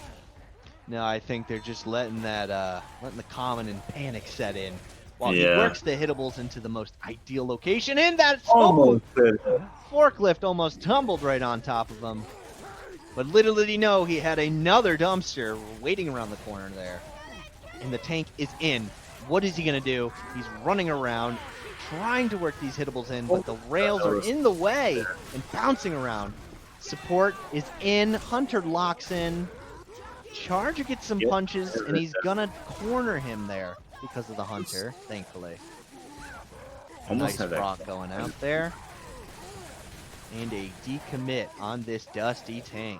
[SPEAKER 1] No, I think they're just letting that letting the common and panic set in while he works the hittables into the most ideal location. And that forklift almost tumbled right on top of him. But little did he know he had another dumpster waiting around the corner there. And the tank is in. What is he gonna do? He's running around, trying to work these hittables in, but the rails are in the way and bouncing around. Support is in. Hunter locks in. Charger gets some
[SPEAKER 2] Yep.
[SPEAKER 1] punches, and he's gonna corner him there because of the Hunter, thankfully.
[SPEAKER 2] Almost
[SPEAKER 1] Nice
[SPEAKER 2] had that.
[SPEAKER 1] rock going out there. And a decommit on this dusty tank.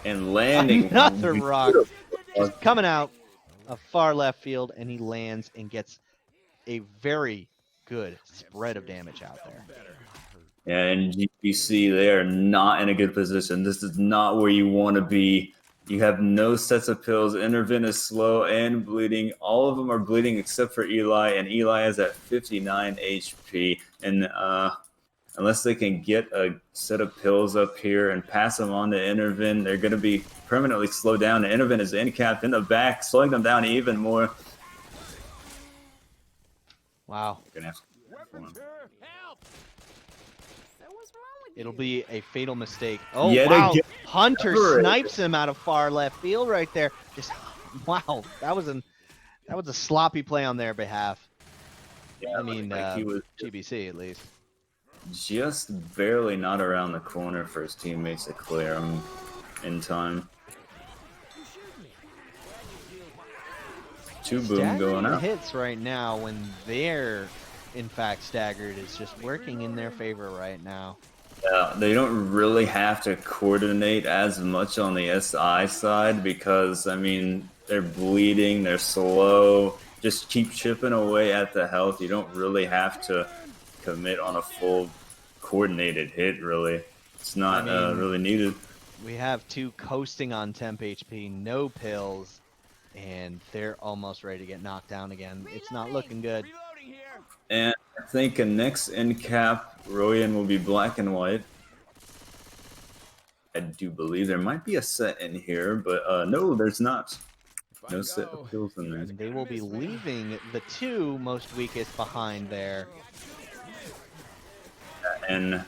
[SPEAKER 2] And landing.
[SPEAKER 1] Another rock just coming out of far left field, and he lands and gets a very good spread of damage out there.
[SPEAKER 2] And GBC, they are not in a good position. This is not where you want to be. You have no sets of pills. Intervent is slow and bleeding. All of them are bleeding except for Eli, and Eli is at 59 HP. And unless they can get a set of pills up here and pass them on to Intervent, they're going to be permanently slowed down. And Intervent is in-capped in the back, slowing them down even more.
[SPEAKER 1] Wow.
[SPEAKER 2] Gonna have to for him.
[SPEAKER 1] It'll be a fatal mistake. Oh,
[SPEAKER 2] Yet
[SPEAKER 1] wow.
[SPEAKER 2] again,
[SPEAKER 1] Hunter
[SPEAKER 2] separated.
[SPEAKER 1] snipes him out of far left field right there. Just, wow. That was a sloppy play on their behalf.
[SPEAKER 2] Yeah,
[SPEAKER 1] I mean,
[SPEAKER 2] like he was
[SPEAKER 1] GBC at least.
[SPEAKER 2] just barely not around the corner for his teammates to clear him in time. 2 boom
[SPEAKER 1] Staggering
[SPEAKER 2] going
[SPEAKER 1] the
[SPEAKER 2] out.
[SPEAKER 1] hits right now when they're, in fact, staggered is just working in their favor right now.
[SPEAKER 2] Yeah, they don't really have to coordinate as much on the SI side because, I mean, they're bleeding, they're slow. Just keep chipping away at the health. You don't really have to commit on a full coordinated hit, really. It's not
[SPEAKER 1] I mean,
[SPEAKER 2] really needed.
[SPEAKER 1] We have 2 coasting on temp HP, no pills, and they're almost ready to get knocked down again. It's not looking good.
[SPEAKER 2] And I think next end cap, Royan will be black and white. I do believe there might be a set in here, but no, there's not. No set of kills in there.
[SPEAKER 1] And they will be leaving the 2 most weakest behind there.
[SPEAKER 2] And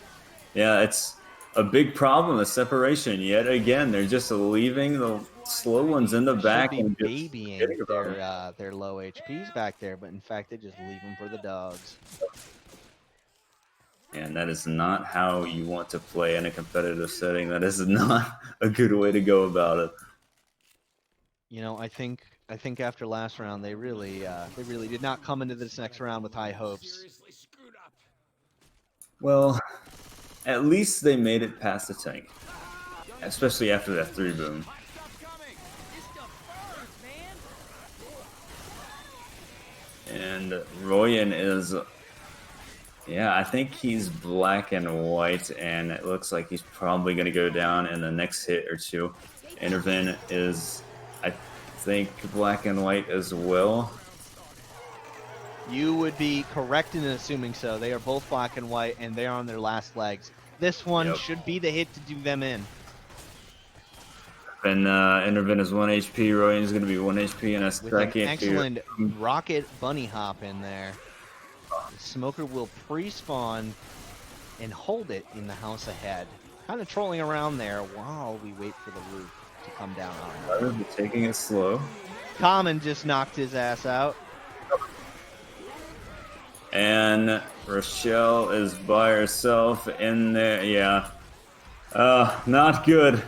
[SPEAKER 2] yeah, it's a big problem, the separation. Yet again, they're just leaving the slow ones in the back
[SPEAKER 1] Should
[SPEAKER 2] and
[SPEAKER 1] be
[SPEAKER 2] just
[SPEAKER 1] babying
[SPEAKER 2] forgetting about them.
[SPEAKER 1] their low HPs back there, but in fact they just leave them for the dogs.
[SPEAKER 2] And that is not how you want to play in a competitive setting. That is not a good way to go about it.
[SPEAKER 1] You know, I think after last round they really did not come into this next round with high hopes.
[SPEAKER 2] Well, at least they made it past the tank, especially after that 3 boom. And Royan is, yeah, I think he's black and white, and it looks like he's probably going to go down in the next hit or 2. Intervent is, I think, black and white as well.
[SPEAKER 1] You would be correct in assuming so. They are both black and white, and they are on their last legs. This one
[SPEAKER 2] Yep.
[SPEAKER 1] should be the hit to do them in.
[SPEAKER 2] And Intervent is 1 HP. Royan is going to be 1 HP in a
[SPEAKER 1] With
[SPEAKER 2] second.
[SPEAKER 1] an excellent rocket bunny hop in there. The Smoker will pre-spawn and hold it in the house ahead. Kind of trolling around there while we wait for the roof to come down on him.
[SPEAKER 2] Taking it slow.
[SPEAKER 1] Common just knocked his ass out.
[SPEAKER 2] And Rochelle is by herself in there. Yeah. Not good.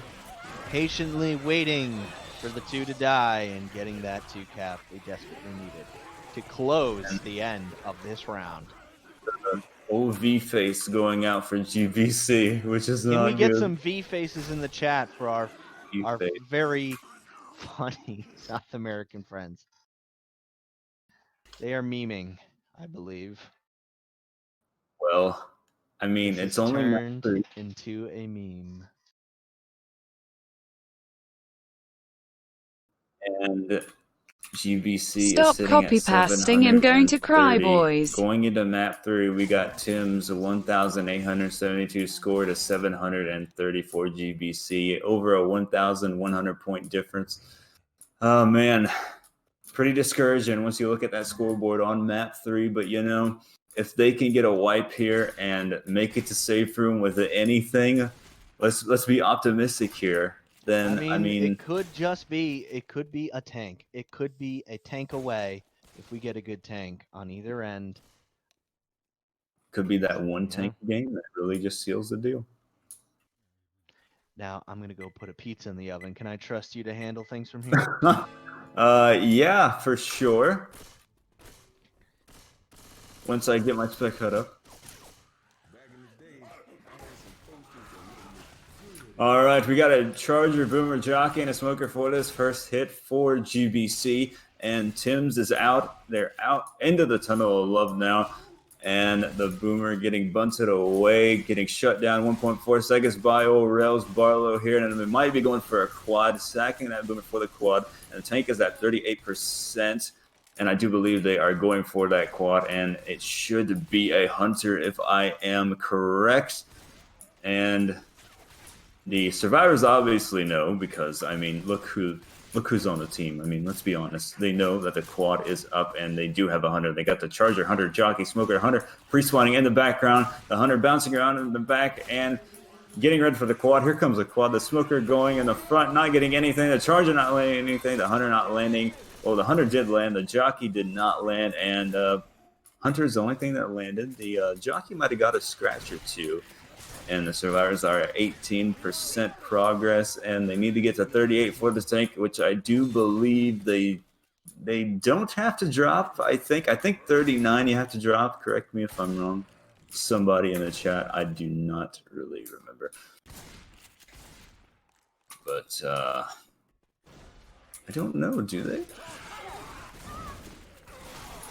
[SPEAKER 1] Patiently waiting for the 2 to die and getting that 2 cap they desperately needed to close the end of this round.
[SPEAKER 2] Old V face going out for GBC, which is
[SPEAKER 1] Can
[SPEAKER 2] not
[SPEAKER 1] we get
[SPEAKER 2] good.
[SPEAKER 1] some V faces in the chat for our
[SPEAKER 2] V-face.
[SPEAKER 1] very funny South American friends? They are memeing, I believe.
[SPEAKER 2] Well, I mean,
[SPEAKER 1] This
[SPEAKER 2] it's
[SPEAKER 1] has
[SPEAKER 2] only
[SPEAKER 1] turned
[SPEAKER 2] three.
[SPEAKER 1] into a meme.
[SPEAKER 2] And GBC
[SPEAKER 4] Stop
[SPEAKER 2] is sitting
[SPEAKER 4] copy
[SPEAKER 2] at
[SPEAKER 4] pasting. I'm going to cry,
[SPEAKER 2] 730.
[SPEAKER 4] boys.
[SPEAKER 2] Going into map 3, we got Tim's 1,872 score to 734 GBC, over a 1,100 point difference. Oh man, pretty discouraging once you look at that scoreboard on map 3. But you know, if they can get a wipe here and make it to safe room with anything, let's be optimistic here. Then I mean,
[SPEAKER 1] it could be a tank. It could be a tank away if we get a good tank on either end.
[SPEAKER 2] could be that one tank game that really just seals the deal.
[SPEAKER 1] Now I'm gonna go put a pizza in the oven. Can I trust you to handle things from here?
[SPEAKER 2] Yeah, for sure. Once I get my spec cut up. All right, we got a Charger, Boomer, Jockey, and a Smoker for this first hit for GBC. And Tim's is out. They're out into the tunnel of love now. And the Boomer getting bunted away, getting shut down 1.4 seconds by old Rails Barlow here. And they might be going for a quad, sacking that Boomer for the quad. And the tank is at 38%. And I do believe they are going for that quad. And it should be a Hunter if I am correct. And the survivors obviously know because, I mean, look who's on the team. I mean, let's be honest. They know that the quad is up, and they do have a Hunter. They got the Charger, Hunter, Jockey, Smoker, Hunter pre-spawning in the background. The Hunter bouncing around in the back and getting ready for the quad. Here comes the quad. The Smoker going in the front, not getting anything. The Charger not landing anything. The Hunter not landing. Well, the Hunter did land. The Jockey did not land, and Hunter's the only thing that landed. The Jockey might have got a scratch or two. And the survivors are at 18% progress, and they need to get to 38 for the tank, which I do believe they don't have to drop. I think 39 you have to drop. Correct me if I'm wrong. Somebody in the chat. I do not really remember. But I don't know. Do they?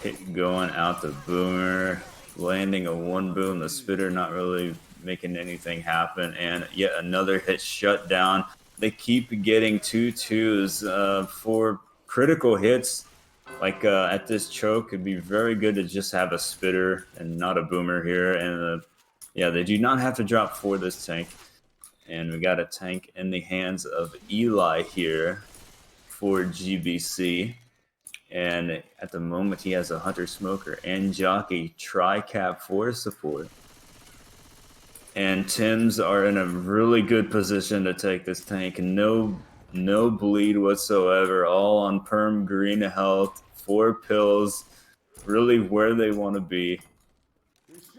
[SPEAKER 2] Hit going out the Boomer, landing a one boom. The Spitter not really making anything happen, and yet another hit shut down. They keep getting 2-2s for critical hits. Like at this choke, it'd be very good to just have a Spitter and not a Boomer here. And yeah, they do not have to drop for this tank. And we got a tank in the hands of Eli here for GBC. And at the moment, he has a Hunter, Smoker, and Jockey tri-cap for support. And Tim's are in a really good position to take this tank. No bleed whatsoever. All on perm green health. 4 pills. Really where they want to be.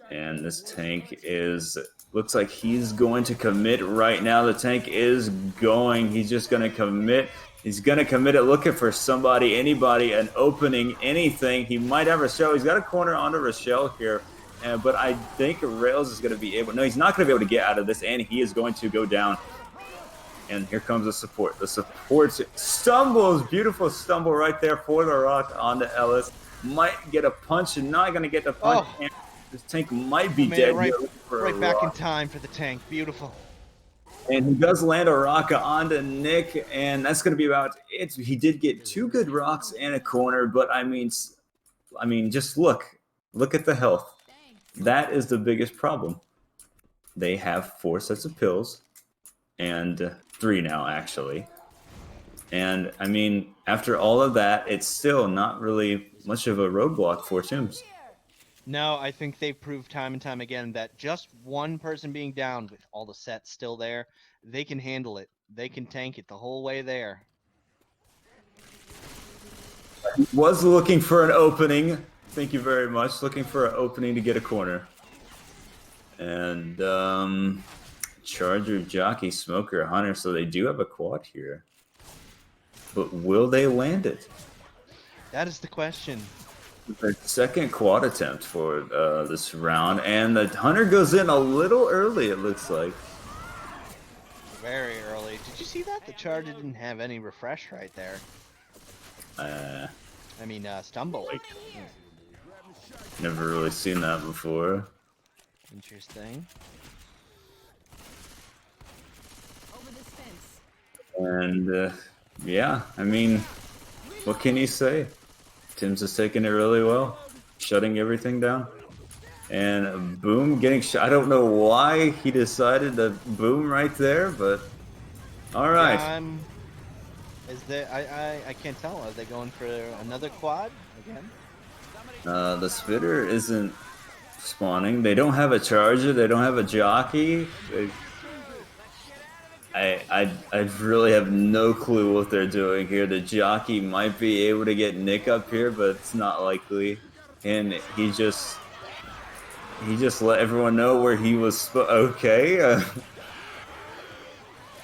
[SPEAKER 2] And this tank looks like he's going to commit right now. The tank is going. He's just going to commit. He's going to commit it, looking for somebody, anybody, an opening, anything. He might have Rochelle. He's got a corner onto Rochelle here. But I think Rails is going to be able... No, he's not going to be able to get out of this, and he is going to go down. And here comes the support. The support stumbles. Beautiful stumble right there for the rock onto Ellis. Might get a punch and not going to get the punch.
[SPEAKER 1] Oh.
[SPEAKER 2] And this tank might be dead.
[SPEAKER 1] Right back in time for the tank. Beautiful.
[SPEAKER 2] And he does land a rock onto Nick, and that's going to be about it. He did get 2 good rocks and a corner, but I mean, just look at the health. That is the biggest problem. They have 4 sets of pills, and 3 now, actually. And, I mean, after all of that, it's still not really much of a roadblock for Tim's.
[SPEAKER 1] No, I think they've proved time and time again that just one person being down with all the sets still there, they can handle it. They can tank it the whole way there.
[SPEAKER 2] Was looking for an opening. Thank you very much. Looking for an opening to get a corner. And Charger, Jockey, Smoker, Hunter. So they do have a quad here. But will they land it?
[SPEAKER 1] That is the question.
[SPEAKER 2] The second quad attempt for this round. And the Hunter goes in a little early, it looks like.
[SPEAKER 1] Very early. Did you see that? The Charger didn't have any refresh right there. Stumble.
[SPEAKER 2] Never really seen that before.
[SPEAKER 1] Interesting.
[SPEAKER 2] And yeah, I mean, what can you say? Tim's is taking it really well, shutting everything down. And Boom getting shot. I don't know why he decided to Boom right there, but all right.
[SPEAKER 1] Yeah, I can't tell. Are they going for another quad again?
[SPEAKER 2] The Spitter isn't spawning. They don't have a Charger. They don't have a Jockey. I really have no clue what they're doing here. The Jockey might be able to get Nick up here, but it's not likely. And he just let everyone know where he was. Okay.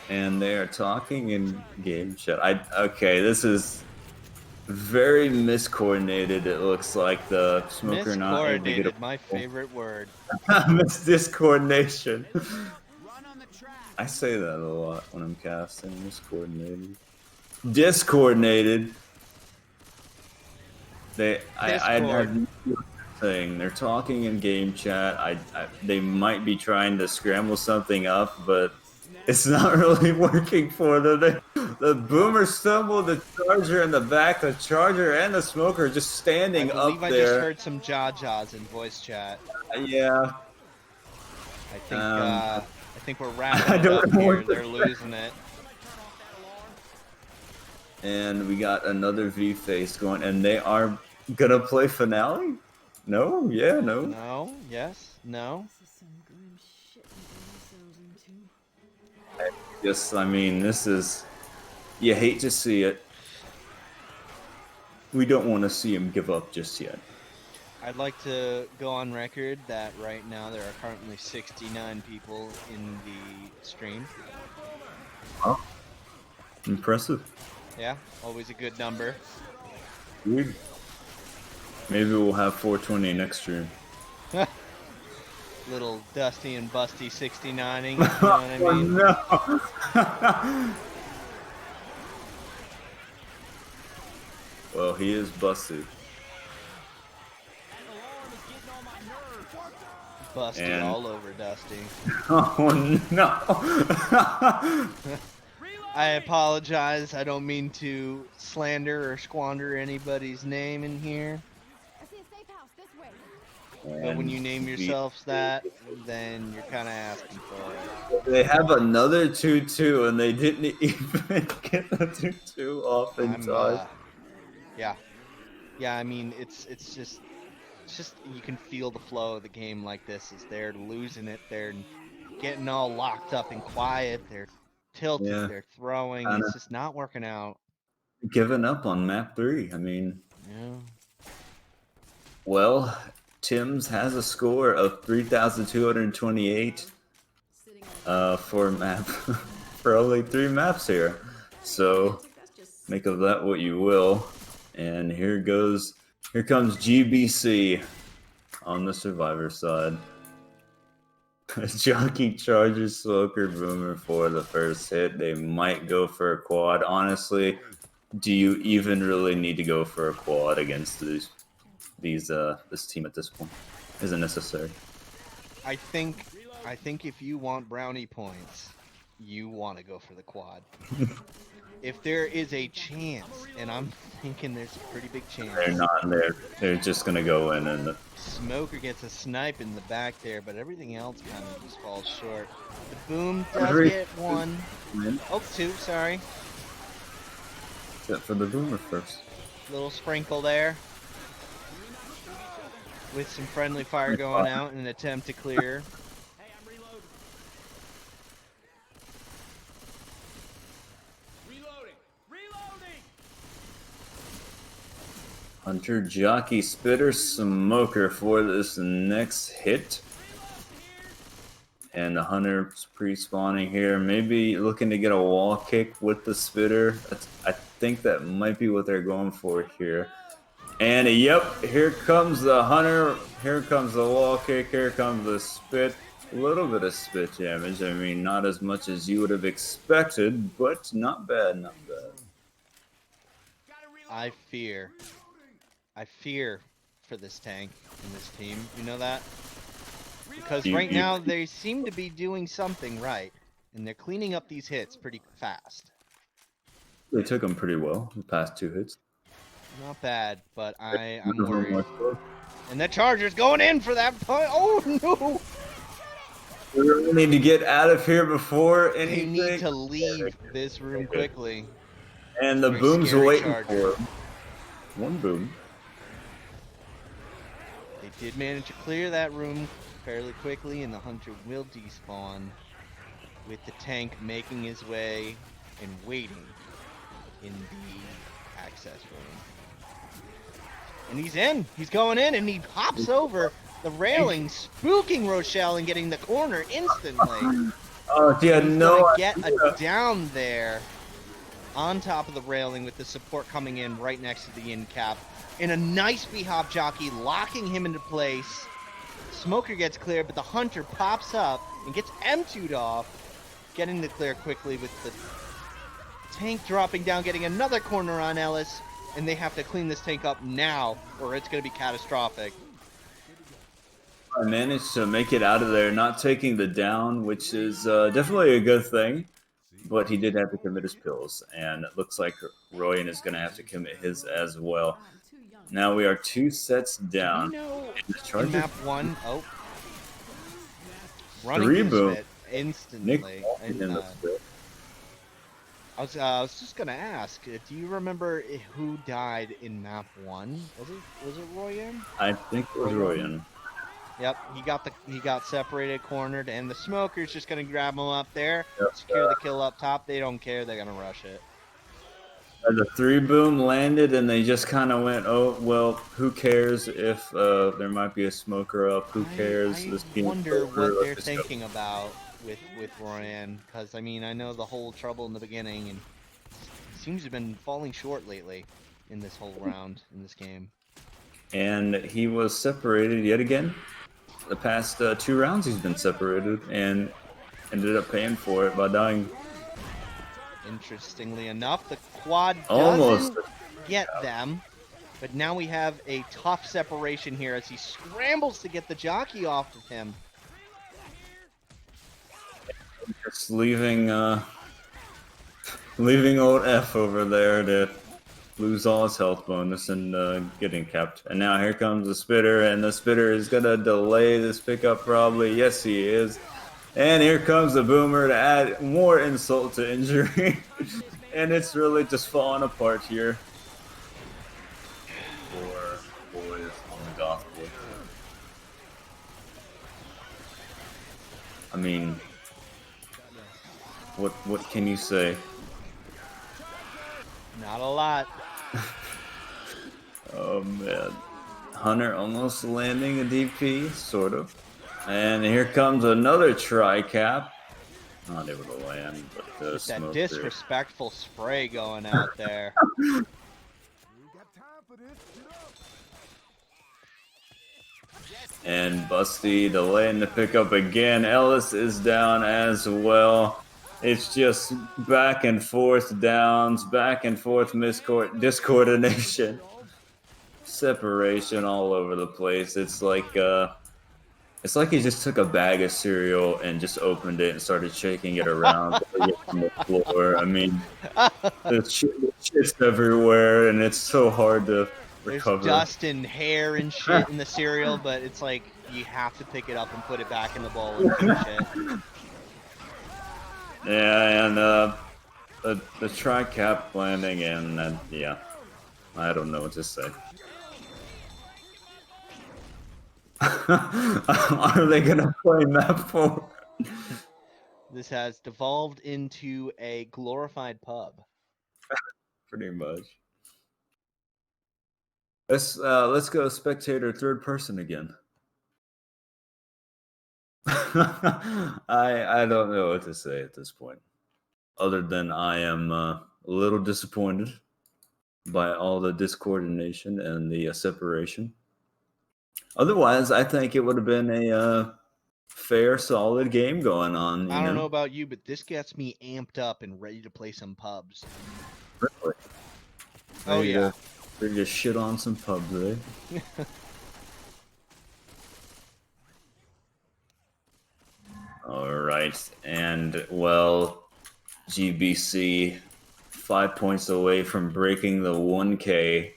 [SPEAKER 2] And they are talking in game chat. Okay, this is very miscoordinated. It looks like the smoker not able to get
[SPEAKER 1] Miscoordinated, my favorite word.
[SPEAKER 2] Discoordination.
[SPEAKER 3] Run on the track.
[SPEAKER 2] I say that a lot when I'm casting. Miscoordinated. Discoordinated. I have no thing. They're talking in game chat. They might be trying to scramble something up, but it's not really working for them. The boomer stumbled, the charger in the back, the charger and the smoker just standing
[SPEAKER 1] I
[SPEAKER 2] up
[SPEAKER 1] believe I
[SPEAKER 2] there.
[SPEAKER 1] just heard some jaws in voice chat.
[SPEAKER 2] Yeah.
[SPEAKER 1] I think we're wrapping it up here. They're losing it.
[SPEAKER 2] And we got another V-face going, and they are gonna play finale? No? Yeah, no.
[SPEAKER 1] No? Yes? No?
[SPEAKER 2] Yes, I mean, this is... You hate to see it. We don't want to see him give up just yet.
[SPEAKER 1] I'd like to go on record that right now there are currently 69 people in the stream.
[SPEAKER 2] Oh. Impressive.
[SPEAKER 1] Yeah, always a good number.
[SPEAKER 2] Weird. Maybe we'll have 420 next stream.
[SPEAKER 1] Little Dusty and Busty 69ing, you know what I mean?
[SPEAKER 2] Oh, no. Well, he is busted.
[SPEAKER 1] Busty
[SPEAKER 2] And-
[SPEAKER 1] all over Dusty.
[SPEAKER 2] Oh, no.
[SPEAKER 1] I apologize. I don't mean to slander or squander anybody's name in here.
[SPEAKER 4] I see a safe house this way.
[SPEAKER 1] But when you name yourselves that, then you're kind of asking for it.
[SPEAKER 2] They have another 2-2, and they didn't even get the 2-2 off in time.
[SPEAKER 1] Yeah. I mean, it's just you can feel the flow of the game like this. Is they're losing it. They're getting all locked up and quiet. They're tilted.
[SPEAKER 2] Yeah.
[SPEAKER 1] They're throwing. It's just not working out.
[SPEAKER 2] Giving up on map 3. I mean,
[SPEAKER 1] Yeah.
[SPEAKER 2] well, Tim's has a score of 3,228 for map for only 3 maps here. So make of that what you will. And here comes GBC on the survivor side. Jockey charges Smoker Boomer for the first hit. They might go for a quad. Honestly, do you even really need to go for a quad against this team at this point? Isn't necessary.
[SPEAKER 1] I think if you want brownie points, you want to go for the quad. If there is a chance, and I'm thinking there's a pretty big chance.
[SPEAKER 2] They're not. They're just gonna go in and.
[SPEAKER 1] Smoker gets a snipe in the back there, but everything else kind of just falls short. The boom does get 1. Oh, 2, sorry.
[SPEAKER 2] Except for the boomer first.
[SPEAKER 1] Little sprinkle there. With some friendly fire going out in an attempt to clear.
[SPEAKER 3] Hey, I'm reloading. Reloading.
[SPEAKER 2] Hunter, Jockey, Spitter, Smoker for this next hit. And the Hunter's pre-spawning here. Maybe looking to get a wall kick with the Spitter. I think that might be what they're going for here. And yep, here comes the Hunter. Here comes the wall kick. Here comes the spit. A little bit of spit damage. I mean, not as much as you would have expected, but not bad, not bad.
[SPEAKER 1] I fear for this tank and this team. You know that? Because right now they seem to be doing something right, and they're cleaning up these hits pretty fast.
[SPEAKER 2] They took them pretty well, the past 2 hits.
[SPEAKER 1] Not bad, but I'm worried. And the Charger's going in for that punt. Oh no!
[SPEAKER 2] We really need to get out of here before anything.
[SPEAKER 1] They need to leave this room quickly.
[SPEAKER 2] And the
[SPEAKER 1] Very
[SPEAKER 2] boom's
[SPEAKER 1] scary
[SPEAKER 2] waiting
[SPEAKER 1] Charger.
[SPEAKER 2] for him. One boom.
[SPEAKER 1] They did manage to clear that room fairly quickly, and the Hunter will despawn with the tank making his way and waiting in the access room. And he's in. He's going in, and he hops over the railing, spooking Rochelle and getting the corner instantly.
[SPEAKER 2] Oh, he had
[SPEAKER 1] He's
[SPEAKER 2] no
[SPEAKER 1] gonna get
[SPEAKER 2] idea.
[SPEAKER 1] a down there on top of the railing with the support coming in right next to the in cap. And a nice B-hop jockey locking him into place. Smoker gets clear, but the Hunter pops up and gets M2'd off. Getting the clear quickly with the tank dropping down, getting another corner on Ellis. And they have to clean this tank up now, or it's going to be catastrophic.
[SPEAKER 2] I managed to make it out of there, not taking the down, which is definitely a good thing. But he did have to commit his pills, and it looks like Royan is going to have to commit his as well. Now we are 2 sets down.
[SPEAKER 1] Do we know
[SPEAKER 2] The
[SPEAKER 1] in map 1? Oh. Running
[SPEAKER 2] 3
[SPEAKER 1] through the
[SPEAKER 2] boom.
[SPEAKER 1] spit instantly.
[SPEAKER 2] Nick
[SPEAKER 1] And,
[SPEAKER 2] in the split.
[SPEAKER 1] I was just gonna ask. Do you remember who died in map 1? Was it Royan?
[SPEAKER 2] I think it was Royan.
[SPEAKER 1] Yep, he got separated, cornered, and the Smoker's just gonna grab him up there,
[SPEAKER 2] Yep.
[SPEAKER 1] secure the kill up top. They don't care. They're gonna rush it.
[SPEAKER 2] The 3 boom landed, and they just kind of went, "Oh well, who cares if there might be a smoker up? Who cares?"
[SPEAKER 1] I wonder what they're thinking about with Royan, because I mean I know the whole trouble in the beginning, and he seems to have been falling short lately in this whole round in this game.
[SPEAKER 2] And he was separated yet again. The past 2 rounds, he's been separated and ended up paying for it by dying.
[SPEAKER 1] Interestingly enough, the quad
[SPEAKER 2] Almost.
[SPEAKER 1] doesn't get them, but now we have a tough separation here as he scrambles to get the jockey off of him.
[SPEAKER 2] Just leaving old F over there to lose all his health bonus and getting kept. And now here comes the Spitter, and the Spitter is gonna delay this pickup probably. Yes, he is. And here comes the Boomer to add more insult to injury. And it's really just falling apart here for boys on the GothBoiClique. I mean, what can you say?
[SPEAKER 1] Not a lot.
[SPEAKER 2] Oh man. Hunter almost landing a DP, sort of. And here comes another tri-cap. Not able to land, but the
[SPEAKER 1] That
[SPEAKER 2] smoke.
[SPEAKER 1] disrespectful spray going out there.
[SPEAKER 2] And Busty delaying the pickup again. Ellis is down as well. It's just back and forth downs, back and forth discoordination, separation all over the place. It's like he just took a bag of cereal and just opened it and started shaking it around on the floor. I mean, the shit's everywhere, and it's so hard to recover.
[SPEAKER 1] There's dust and hair and shit in the cereal, but it's like you have to pick it up and put it back in the bowl and finish it.
[SPEAKER 2] Yeah, and the tri-cap landing, and yeah, I don't know what to say. Are they gonna play map 4?
[SPEAKER 1] This has devolved into a glorified pub.
[SPEAKER 2] Pretty much. Let's go spectator 3rd person again. I don't know what to say at this point, other than I am a little disappointed by all the discoordination and the separation. Otherwise, I think it would have been a fair, solid game going on.
[SPEAKER 1] I don't know about you, but this gets me amped up and ready to play some pubs.
[SPEAKER 2] Really?
[SPEAKER 1] Oh yeah.
[SPEAKER 2] Ready to shit on some pubs, eh? All right, and well, GBC 5 points away from breaking the 1K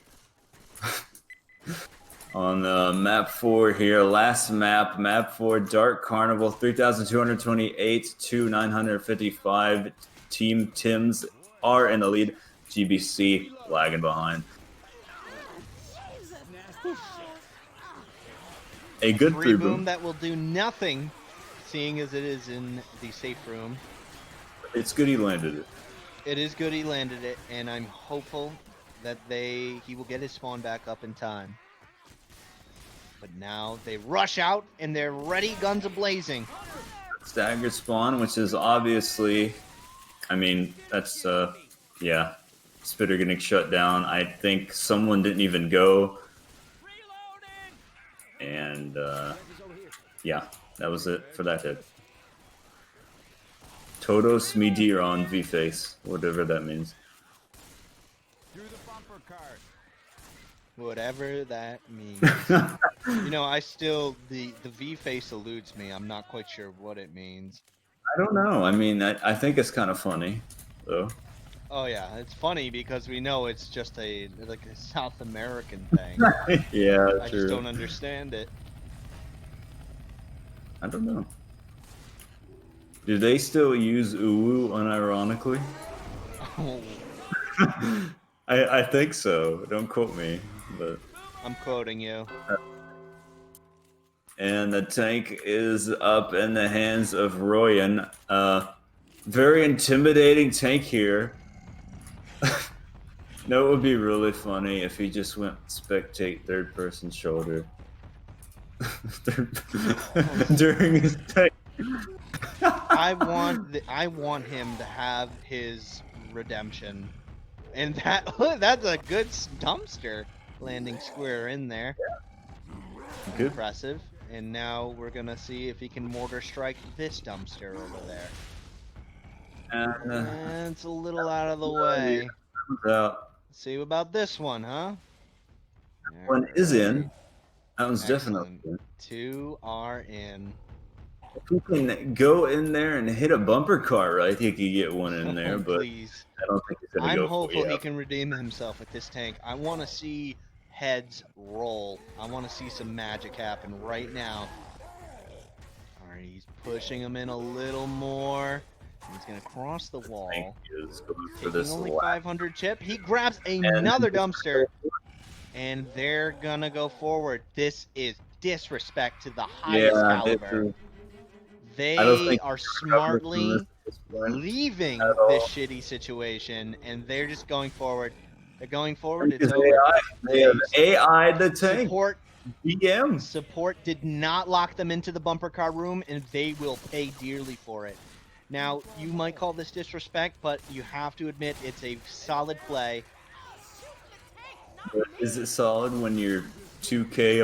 [SPEAKER 2] on map 4 here. Last map 4, Dark Carnival, 3,228 to 955. Team Tims are in the lead. GBC lagging behind. A good 3 boom.
[SPEAKER 1] That will do nothing, seeing as it is in the safe room.
[SPEAKER 2] It's good he landed it.
[SPEAKER 1] It is good he landed it, and I'm hopeful that he will get his spawn back up in time. But now they rush out, and they're ready, guns a-blazing.
[SPEAKER 2] staggered spawn, which is obviously, I mean, that's yeah, Spitter getting shut down. I think someone didn't even go, and yeah, that was it for that hit. Todos Midiron V-Face, whatever that means.
[SPEAKER 3] Through the bumper cart.
[SPEAKER 1] Whatever that means. You know, I still the V face eludes me. I'm not quite sure what it means.
[SPEAKER 2] I don't know. I mean, I think it's kind of funny, though.
[SPEAKER 1] Oh yeah, it's funny because we know it's just a South American thing.
[SPEAKER 2] Yeah,
[SPEAKER 1] I
[SPEAKER 2] true.
[SPEAKER 1] just don't understand it.
[SPEAKER 2] I don't know. Do they still use uwu unironically? I think so. Don't quote me, but.
[SPEAKER 1] I'm quoting you.
[SPEAKER 2] And the tank is up in the hands of Royan. Very intimidating tank here. No, it would be really funny if he just went spectate third person shoulder during his tank.
[SPEAKER 1] I want him to have his redemption, and that's a good dumpster landing square in there.
[SPEAKER 2] Good.
[SPEAKER 1] Impressive. And now we're gonna see if he can mortar strike this dumpster over there. And it's a little out of the way. See about this one, huh?
[SPEAKER 2] One is in. That one's
[SPEAKER 1] Excellent.
[SPEAKER 2] definitely in.
[SPEAKER 1] 2 are in.
[SPEAKER 2] If he can go in there and hit a bumper car, right? He could get one in there, but
[SPEAKER 1] Please.
[SPEAKER 2] I don't think he's gonna
[SPEAKER 1] I'm
[SPEAKER 2] go
[SPEAKER 1] hopeful
[SPEAKER 2] for it.
[SPEAKER 1] he can redeem himself with this tank. I want to see heads roll. I want to see some magic happen right now. Alright, he's pushing him in a little more. He's gonna cross the wall.
[SPEAKER 2] Thank you. Let's go for
[SPEAKER 1] Taking
[SPEAKER 2] this
[SPEAKER 1] only
[SPEAKER 2] lap.
[SPEAKER 1] 500 chip. He grabs another dumpster, and they're gonna go forward. This is disrespect to the highest caliber. They
[SPEAKER 2] I don't think
[SPEAKER 1] are
[SPEAKER 2] he's
[SPEAKER 1] smartly
[SPEAKER 2] recovered from this point
[SPEAKER 1] leaving
[SPEAKER 2] at all.
[SPEAKER 1] this shitty situation, and they're just going forward. They're going forward. It's
[SPEAKER 2] Because
[SPEAKER 1] over.
[SPEAKER 2] AI, they have AI the tank.
[SPEAKER 1] Support
[SPEAKER 2] DM.
[SPEAKER 1] did not lock them into the bumper car room, and they will pay dearly for it. Now, you might call this disrespect, but you have to admit it's a solid play.
[SPEAKER 2] But is it solid when you're 2K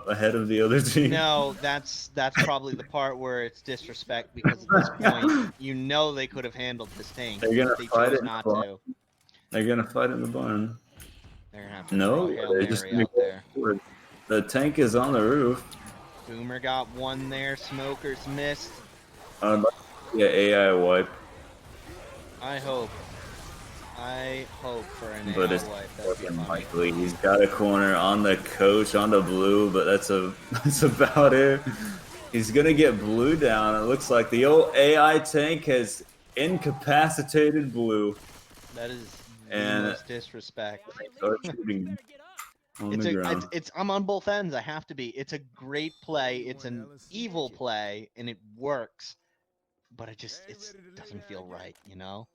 [SPEAKER 2] ahead of the other team?
[SPEAKER 1] No, that's probably the part where it's disrespect, because at this point, you know they could have handled this tank.
[SPEAKER 2] They're gonna
[SPEAKER 1] but they
[SPEAKER 2] fight
[SPEAKER 1] chose
[SPEAKER 2] it
[SPEAKER 1] not
[SPEAKER 2] in the
[SPEAKER 1] to.
[SPEAKER 2] They're gonna fight in the barn.
[SPEAKER 1] They're gonna have to
[SPEAKER 2] No,
[SPEAKER 1] throw Hail
[SPEAKER 2] they're
[SPEAKER 1] Mary
[SPEAKER 2] just gonna
[SPEAKER 1] out
[SPEAKER 2] go
[SPEAKER 1] there.
[SPEAKER 2] forward. The tank is on the roof.
[SPEAKER 1] Boomer got one there. Smokers missed.
[SPEAKER 2] Yeah, AI wipe.
[SPEAKER 1] I hope for an
[SPEAKER 2] But
[SPEAKER 1] AI
[SPEAKER 2] it's
[SPEAKER 1] wipe. That'd be
[SPEAKER 2] fucking
[SPEAKER 1] funny.
[SPEAKER 2] likely. He's got a corner on the coach on the blue, but that's about it. He's gonna get blue down. It looks like the old AI tank has incapacitated blue.
[SPEAKER 1] That is the
[SPEAKER 2] And-
[SPEAKER 1] most disrespect.
[SPEAKER 2] Start shooting on
[SPEAKER 1] It's
[SPEAKER 2] the ground.
[SPEAKER 1] I'm on both ends. I have to be. It's a great play. It's an evil play, and it works. But it doesn't feel right, you know?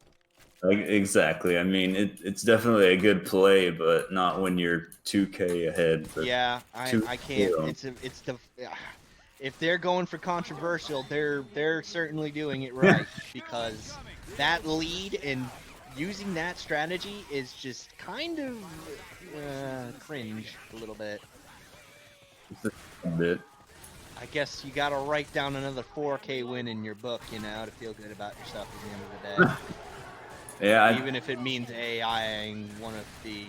[SPEAKER 2] Exactly. I mean, it's definitely a good play, but not when you're 2K ahead. But
[SPEAKER 1] Yeah, I can't.
[SPEAKER 2] 2-0.
[SPEAKER 1] If they're going for controversial, they're certainly doing it right, because that lead and using that strategy is just kind of cringe a little bit.
[SPEAKER 2] Just a bit.
[SPEAKER 1] I guess you gotta write down another 4K win in your book, you know, to feel good about yourself at the end of the day.
[SPEAKER 2] Yeah,
[SPEAKER 1] Even if it means AIing one of the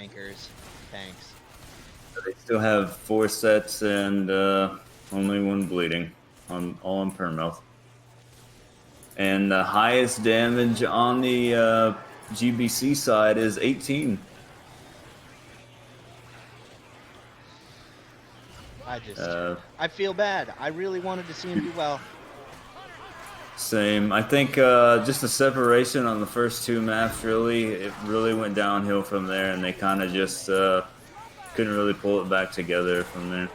[SPEAKER 1] anchors. Thanks.
[SPEAKER 2] they still have 4 sets and only 1 bleeding, all on permouth. And the highest damage on the GBC side is 18.
[SPEAKER 1] I feel bad. I really wanted to see him do well.
[SPEAKER 2] Same. I think just the separation on the first 2 maps it really went downhill from there, and they kind of just couldn't really pull it back together from there.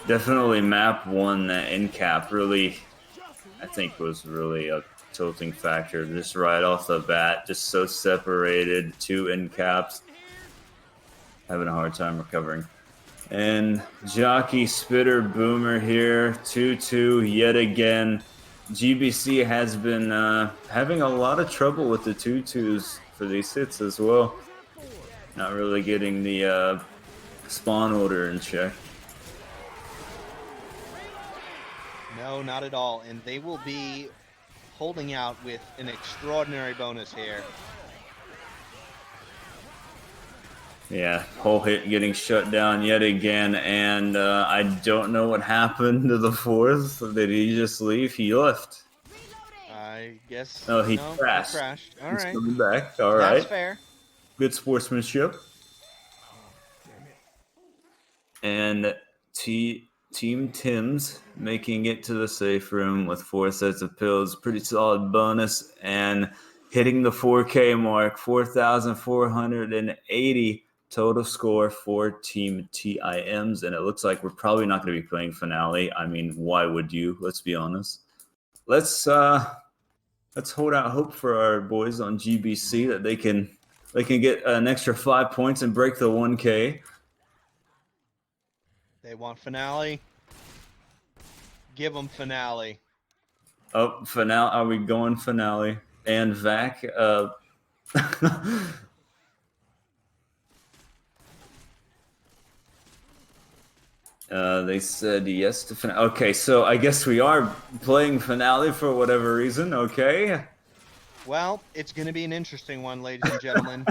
[SPEAKER 2] Definitely map 1, that end cap really, I think, was really a tilting factor. Just right off the bat, just so separated, 2 end caps. Having a hard time recovering. And Jockey, Spitter, Boomer here, 2-2 yet again. GBC has been having a lot of trouble with the 2-2s for these hits as well. Not really getting the spawn order in check.
[SPEAKER 1] No, not at all. And they will be holding out with an extraordinary bonus here.
[SPEAKER 2] Yeah, whole hit getting shut down yet again, and I don't know what happened to the fourth. Did he just leave? He left.
[SPEAKER 1] I guess.
[SPEAKER 2] No, he
[SPEAKER 1] no,
[SPEAKER 2] crashed.
[SPEAKER 1] He crashed. All
[SPEAKER 2] He's
[SPEAKER 1] right.
[SPEAKER 2] coming back. All
[SPEAKER 1] That's
[SPEAKER 2] right.
[SPEAKER 1] fair.
[SPEAKER 2] Good sportsmanship. And Team Tim's making it to the safe room with 4 sets of pills. Pretty solid bonus, and hitting the 4K mark, 4,480 total score for Team TIMs. And it looks like we're probably not going to be playing Finale. I mean, why would you? Let's be honest. Let's hold out hope for our boys on GBC that they can get an extra 5 points and break the 1K.
[SPEAKER 1] They want Finale. Give them Finale.
[SPEAKER 2] Oh, Finale. Are we going Finale? And Vac. They said yes to Finale. Okay, so I guess we are playing Finale for whatever reason. Okay.
[SPEAKER 1] Well, it's going to be an interesting one, ladies and gentlemen.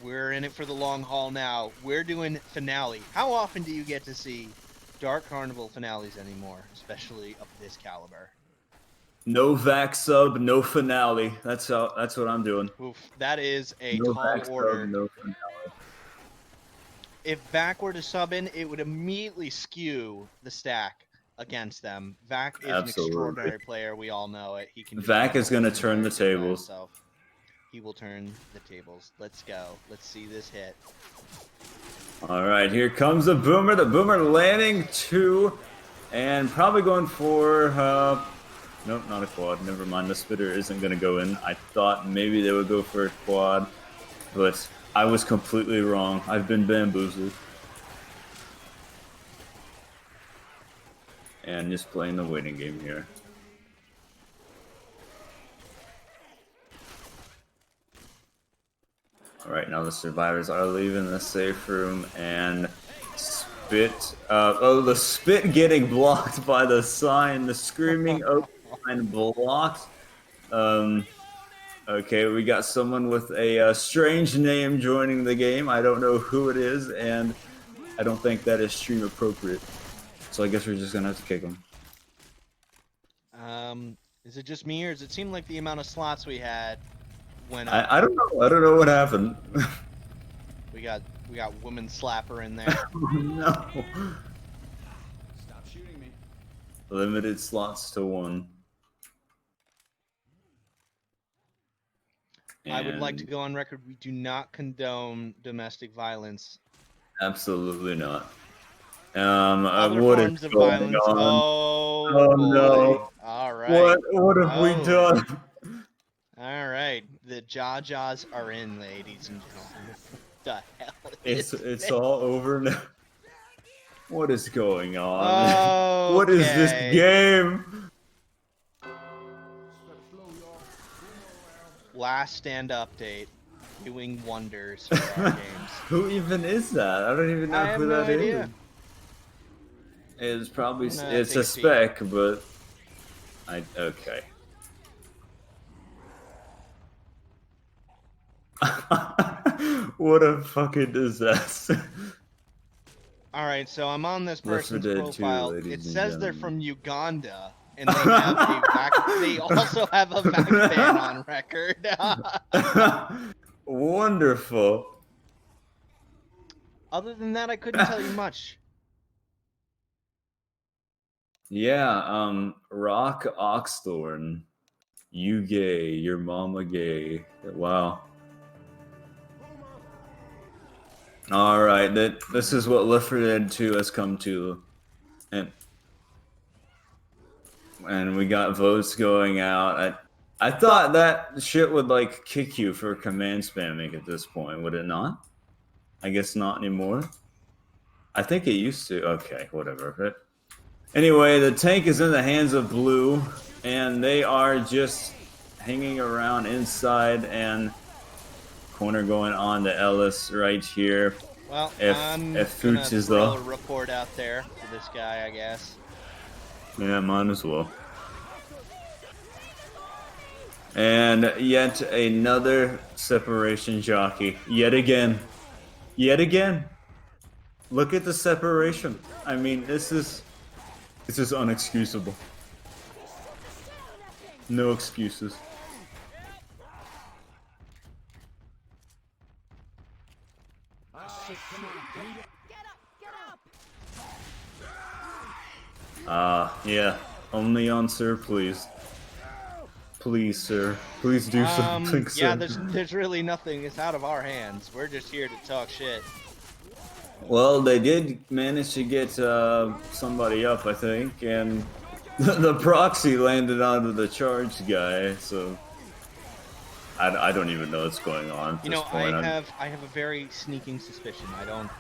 [SPEAKER 1] We're in it for the long haul now. We're doing Finale. How often do you get to see Dark Carnival finales anymore, especially of this caliber?
[SPEAKER 2] No Vac sub, no Finale. That's what I'm doing.
[SPEAKER 1] Oof, that is a
[SPEAKER 2] No
[SPEAKER 1] tall
[SPEAKER 2] Vac
[SPEAKER 1] order.
[SPEAKER 2] sub, no Finale.
[SPEAKER 1] If Vac were to sub in, it would immediately skew the stack against them. Vac is
[SPEAKER 2] Absolutely.
[SPEAKER 1] an extraordinary player. We all know it. He can.
[SPEAKER 2] Vac is going to turn the tables.
[SPEAKER 1] Himself. He will turn the tables. Let's go. Let's see this hit.
[SPEAKER 2] All right, here comes the Boomer. The Boomer landing 2, and probably going for. Nope, not a quad. Never mind. The Spitter isn't going to go in. I thought maybe they would go for a quad, but I was completely wrong. I've been bamboozled. And just playing the waiting game here. All right, now the survivors are leaving the safe room, and Spit. The Spit getting blocked by the sign. The screaming open sign blocked. Okay, we got someone with a strange name joining the game. I don't know who it is, and I don't think that is stream appropriate. So I guess we're just gonna have to kick him.
[SPEAKER 1] Is it just me, or does it seem like the amount of slots we had went up?
[SPEAKER 2] I don't know. I don't know what happened.
[SPEAKER 1] We got Woman Slapper in there.
[SPEAKER 2] Oh, no.
[SPEAKER 3] Stop shooting me.
[SPEAKER 2] Limited slots to 1.
[SPEAKER 1] I would like to go on record. We do not condone domestic violence.
[SPEAKER 2] Absolutely not.
[SPEAKER 1] Other
[SPEAKER 2] What
[SPEAKER 1] forms
[SPEAKER 2] is
[SPEAKER 1] of
[SPEAKER 2] going
[SPEAKER 1] violence.
[SPEAKER 2] on?
[SPEAKER 1] Oh
[SPEAKER 2] no.
[SPEAKER 1] boy. All right.
[SPEAKER 2] What have we done?
[SPEAKER 1] All right. The Jaws are in, ladies and gentlemen. What the hell is
[SPEAKER 2] It's
[SPEAKER 1] this?
[SPEAKER 2] all over now. What is going on?
[SPEAKER 1] Okay.
[SPEAKER 2] What is this game?
[SPEAKER 1] Last stand update. Doing wonders for our games.
[SPEAKER 2] Who even is that? I don't even know
[SPEAKER 1] I have
[SPEAKER 2] who
[SPEAKER 1] no
[SPEAKER 2] that is.
[SPEAKER 1] idea.
[SPEAKER 2] It's probably
[SPEAKER 1] I'm gonna
[SPEAKER 2] it's
[SPEAKER 1] take
[SPEAKER 2] a
[SPEAKER 1] a peek.
[SPEAKER 2] spec, but okay. What a fucking disaster.
[SPEAKER 1] All right, so I'm on this
[SPEAKER 2] Left 4
[SPEAKER 1] person's
[SPEAKER 2] Dead 2,
[SPEAKER 1] profile.
[SPEAKER 2] ladies
[SPEAKER 1] It
[SPEAKER 2] and
[SPEAKER 1] says they're
[SPEAKER 2] gentlemen.
[SPEAKER 1] from Uganda, and they have a they also have a vac ban on record.
[SPEAKER 2] Wonderful.
[SPEAKER 1] Other than that, I couldn't tell you much.
[SPEAKER 2] Yeah, Rock Oxthorn. You gay, your mama gay. Wow. Alright, this is what Left 4 Dead 2 has come to. And we got votes going out. I thought that shit would like kick you for command spamming at this point, would it not? I guess not anymore. I think it used to. Okay, whatever. But anyway, the tank is in the hands of blue, and they are just hanging around inside, and corner going on to Ellis right here.
[SPEAKER 1] Well,
[SPEAKER 2] If
[SPEAKER 1] I'm
[SPEAKER 2] if
[SPEAKER 1] gonna
[SPEAKER 2] Fuchs is
[SPEAKER 1] throw a
[SPEAKER 2] the
[SPEAKER 1] report out there to this guy, I guess.
[SPEAKER 2] yeah, might as well. And yet another separation jockey. Yet again. Yet again. Look at the separation. I mean, this is unexcusable. No excuses. Yeah. Only on Sir, please. Please, sir. Please do something, sir.
[SPEAKER 1] Yeah, there's really nothing. It's out of our hands. We're just here to talk shit.
[SPEAKER 2] Well, they did manage to get somebody up, I think, and the proxy landed onto the charged guy, so I don't even know what's going on at
[SPEAKER 1] You
[SPEAKER 2] this
[SPEAKER 1] know,
[SPEAKER 2] point.
[SPEAKER 1] I have a very sneaking suspicion. I don't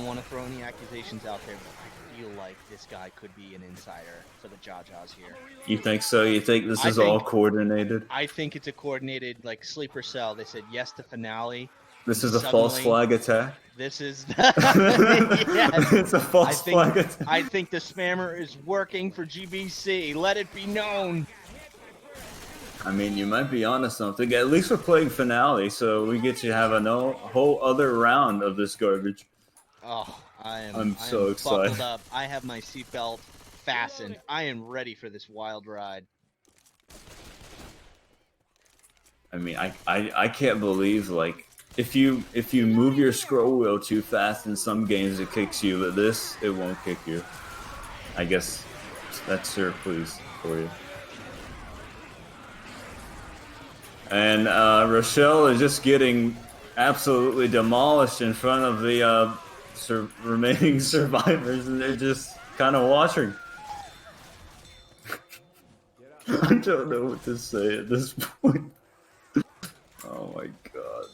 [SPEAKER 1] want to throw any accusations out there, but I feel like this guy could be an insider for the Jajas here.
[SPEAKER 2] You think so? You think this is all coordinated?
[SPEAKER 1] I think it's a coordinated, like, sleeper cell. They said yes to finale.
[SPEAKER 2] This is a false flag attack?
[SPEAKER 1] This is...
[SPEAKER 2] Yes. It's a false flag attack.
[SPEAKER 1] I think the spammer is working for GBC. Let it be known.
[SPEAKER 2] I mean, you might be onto something. At least we're playing finale, so we get to have a whole other round of this garbage.
[SPEAKER 1] Oh,
[SPEAKER 2] I'm so excited.
[SPEAKER 1] Buckled up. I have my seatbelt fastened. I am ready for this wild ride.
[SPEAKER 2] I mean, I can't believe, like, if you move your scroll wheel too fast in some games it kicks you, but this it won't kick you. I guess that's Sir Please for you. And Rochelle is just getting absolutely demolished in front of the remaining survivors, and they're just kind of watching. I don't know what to say at this point. Oh my god.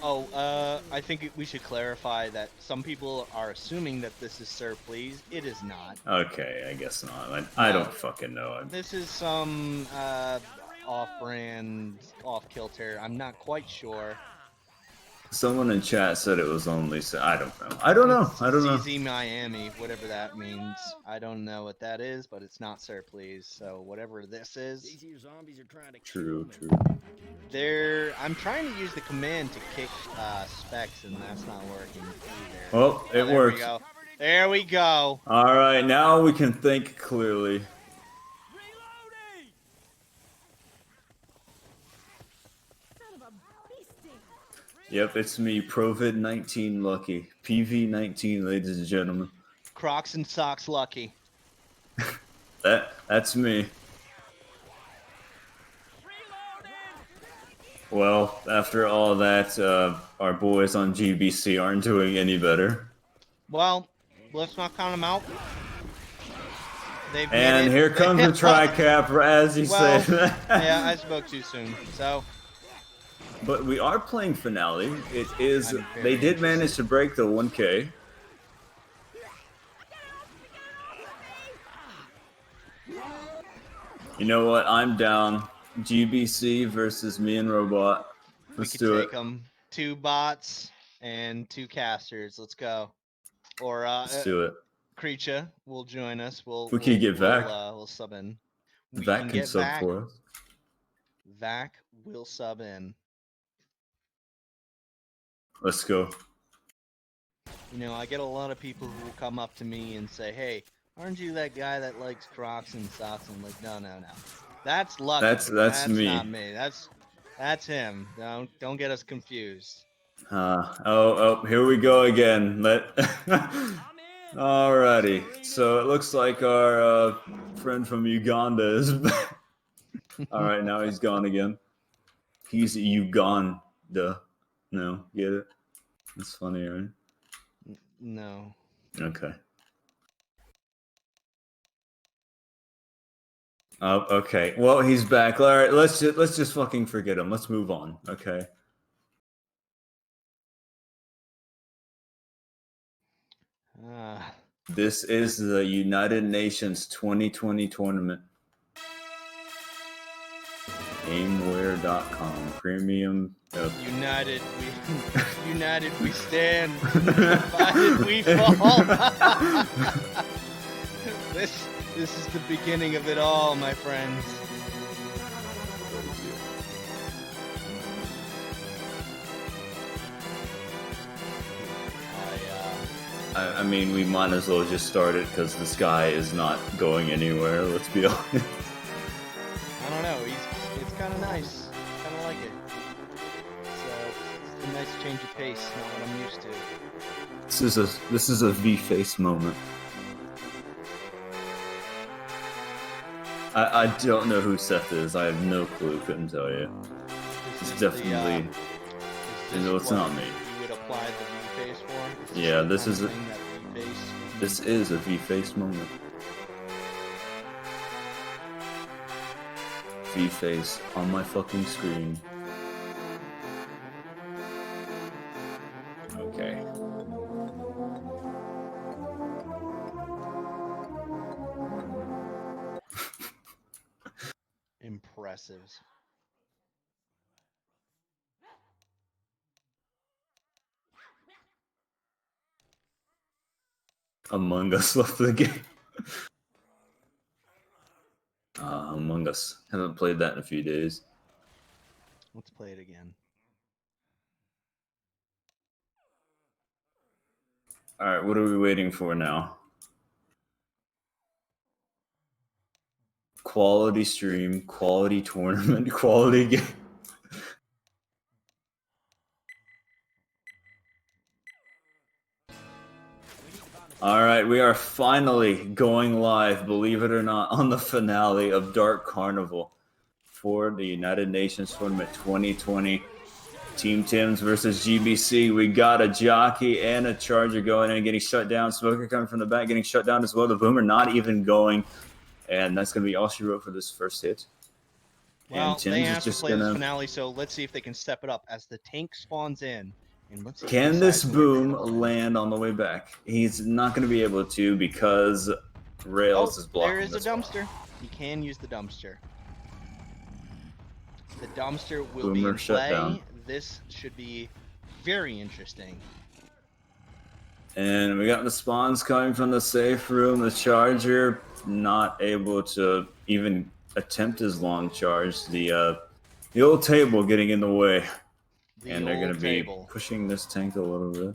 [SPEAKER 1] Oh, I think we should clarify that some people are assuming that this is Sir Please. It is not.
[SPEAKER 2] Okay, I guess not. I don't fucking know.
[SPEAKER 1] This is some off-brand, off-kilter. I'm not quite sure.
[SPEAKER 2] Someone in chat said it was only. I don't know. I don't know.
[SPEAKER 1] CZ Miami, whatever that means. I don't know what that is, but it's not Sir Please. So whatever this is.
[SPEAKER 2] True.
[SPEAKER 1] I'm trying to use the command to kick specs, and that's not working either.
[SPEAKER 2] Well, it worked.
[SPEAKER 1] There we go.
[SPEAKER 2] All right, now we can think clearly. Yep, it's me, Provid19 Lucky. PV19, ladies and gentlemen.
[SPEAKER 1] Crocs and socks Lucky.
[SPEAKER 2] That's me. Well, after all that, our boys on GBC aren't doing any better.
[SPEAKER 1] Well, let's not count them out.
[SPEAKER 2] And here comes the tri-cap, as you said.
[SPEAKER 1] Yeah, I spoke too soon. So.
[SPEAKER 2] But we are playing finale. It is. They did manage to break the 1K. You know what? I'm down. GBC versus me and Robot. Let's do it.
[SPEAKER 1] Them. 2 bots and 2 casters. Let's go. Or
[SPEAKER 2] let's do it.
[SPEAKER 1] Creature will join us.
[SPEAKER 2] We can get Vac.
[SPEAKER 1] We'll sub in.
[SPEAKER 2] Vac can sub for us.
[SPEAKER 1] Vac will sub in.
[SPEAKER 2] Let's go.
[SPEAKER 1] You know, I get a lot of people who will come up to me and say, "Hey, aren't you that guy that likes Crocs and socks?" I'm like, no. That's Lucky.
[SPEAKER 2] That's me.
[SPEAKER 1] Not me. That's him. Don't get us confused.
[SPEAKER 2] Here we go again. Alrighty. So it looks like our friend from Uganda is back. Alright, now he's gone again. He's Uganda. No, get it? That's funny, right?
[SPEAKER 1] No.
[SPEAKER 2] Okay. Okay. Well, he's back. All right, let's just fucking forget him. Let's move on. Okay. This is the United Nations 2020 tournament. Gameware.com premium.
[SPEAKER 1] United we stand. Divided we fall. This is the beginning of it all, my friends.
[SPEAKER 2] I mean, we might as well just start it because this guy is not going anywhere. Let's be honest.
[SPEAKER 1] I don't know. It's kind of nice. Kind of like it. It's a nice change of pace. Not what I'm used to.
[SPEAKER 2] This is a V-face moment. I don't know who Seth is. I have no clue. Couldn't tell you. It's definitely. No, it's not me.
[SPEAKER 1] You would apply the V-face for?
[SPEAKER 2] Yeah, this is a
[SPEAKER 1] V-face.
[SPEAKER 2] V-face moment. V-face on my fucking screen. Okay.
[SPEAKER 1] Impressive.
[SPEAKER 2] Among Us left the game. Among Us. Haven't played that in a few days.
[SPEAKER 1] Let's play it again.
[SPEAKER 2] Alright, what are we waiting for now? Quality stream, quality tournament, quality game. Alright, we are finally going live, believe it or not, on the finale of Dark Carnival for the United Nations Tournament 2020. Team Tims versus GBC. We got a jockey and a charger going and getting shut down. Smoker coming from the back, getting shut down as well. The boomer not even going. And that's going to be all she wrote for this first hit.
[SPEAKER 1] Well,
[SPEAKER 2] and Tims
[SPEAKER 1] they
[SPEAKER 2] is
[SPEAKER 1] have to
[SPEAKER 2] just
[SPEAKER 1] play
[SPEAKER 2] gonna...
[SPEAKER 1] this finale, so let's see if they can step it up as the tank spawns in. And let's see
[SPEAKER 2] Can this boom land on the way back? He's not going to be able to because Rails is blocking.
[SPEAKER 1] There is a
[SPEAKER 2] this one.
[SPEAKER 1] dumpster. He can use the dumpster. The dumpster will
[SPEAKER 2] Boomer
[SPEAKER 1] be in
[SPEAKER 2] shut
[SPEAKER 1] play.
[SPEAKER 2] down.
[SPEAKER 1] This should be very interesting.
[SPEAKER 2] And we got the spawns coming from the safe room. The charger not able to even attempt his long charge. The old table getting in the way. And they're going to be pushing this tank a little bit.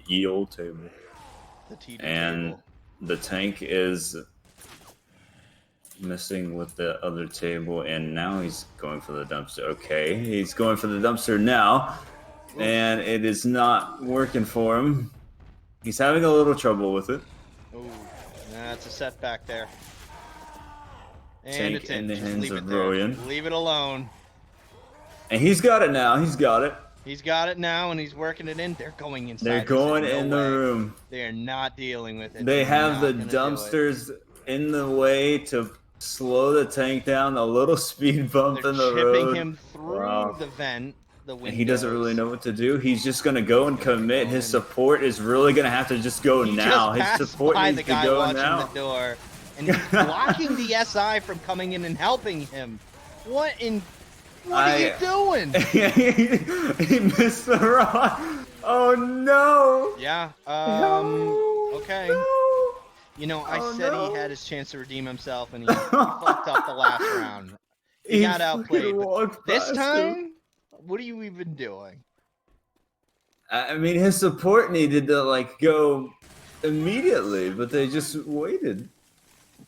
[SPEAKER 2] The old table.
[SPEAKER 1] The TD
[SPEAKER 2] and
[SPEAKER 1] table.
[SPEAKER 2] The tank is messing with the other table, and now he's going for the dumpster. Okay, he's going for the dumpster now, and it is not working for him. He's having a little trouble with it.
[SPEAKER 1] Ooh, that's a setback there. And
[SPEAKER 2] Tank
[SPEAKER 1] it's in.
[SPEAKER 2] in the
[SPEAKER 1] Just
[SPEAKER 2] hands
[SPEAKER 1] leave
[SPEAKER 2] of
[SPEAKER 1] it there.
[SPEAKER 2] Royan.
[SPEAKER 1] Leave it alone.
[SPEAKER 2] And he's got it now. He's got it.
[SPEAKER 1] He's got it now, and he's working it in. They're going inside.
[SPEAKER 2] They're going in the room.
[SPEAKER 1] They are not dealing with it.
[SPEAKER 2] They have the dumpsters in the way to slow the tank down. A little speed bump
[SPEAKER 1] They're
[SPEAKER 2] in the
[SPEAKER 1] chipping
[SPEAKER 2] road.
[SPEAKER 1] him through the vent, the windows.
[SPEAKER 2] And he doesn't really know what to do. He's just going to go and commit. His support is really going to have to just go now. His support needs to go now.
[SPEAKER 1] The door, and he's blocking the SI from coming in and helping him. What are you doing?
[SPEAKER 2] He missed the rock. Oh no.
[SPEAKER 1] Yeah. Okay.
[SPEAKER 2] No.
[SPEAKER 1] You know, I said he had his chance to redeem himself, and he fucked up the last round. He got outplayed. But this time, what are you even doing?
[SPEAKER 2] I mean, his support needed to go immediately, but they just waited,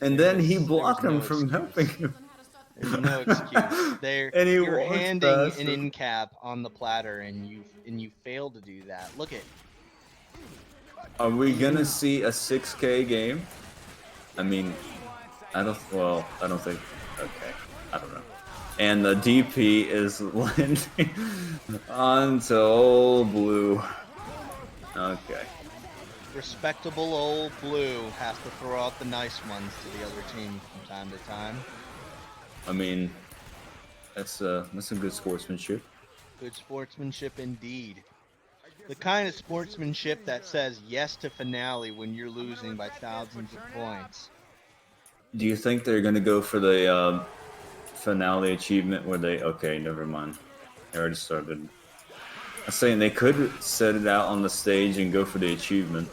[SPEAKER 2] and then he blocked him from helping him.
[SPEAKER 1] There's no excuse. You're handing an end cap on the platter, and you fail to do that. Look at.
[SPEAKER 2] Are we gonna see a 6K game? I mean, I don't think. Okay, I don't know. And the DP is landing onto old blue. Okay.
[SPEAKER 1] Respectable old blue has to throw out the nice ones to the other team from time to time.
[SPEAKER 2] I mean, that's some good sportsmanship.
[SPEAKER 1] Good sportsmanship indeed. The kind of sportsmanship that says yes to finale when you're losing by thousands of points.
[SPEAKER 2] Do you think they're gonna go for the finale achievement where they? Okay, never mind. They already started. I'm saying they could set it out on the stage and go for the achievement.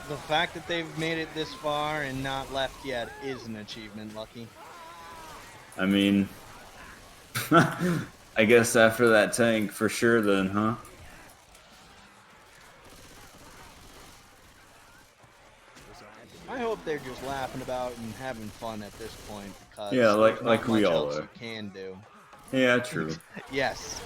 [SPEAKER 1] The fact that they've made it this far and not left yet is an achievement, Lucky.
[SPEAKER 2] I mean, I guess after that tank, for sure then, huh?
[SPEAKER 1] I hope they're just laughing about and having fun at this point because
[SPEAKER 2] Yeah,
[SPEAKER 1] there's not
[SPEAKER 2] like we
[SPEAKER 1] much
[SPEAKER 2] all
[SPEAKER 1] else
[SPEAKER 2] are.
[SPEAKER 1] you can do.
[SPEAKER 2] Yeah, true.
[SPEAKER 1] Yes.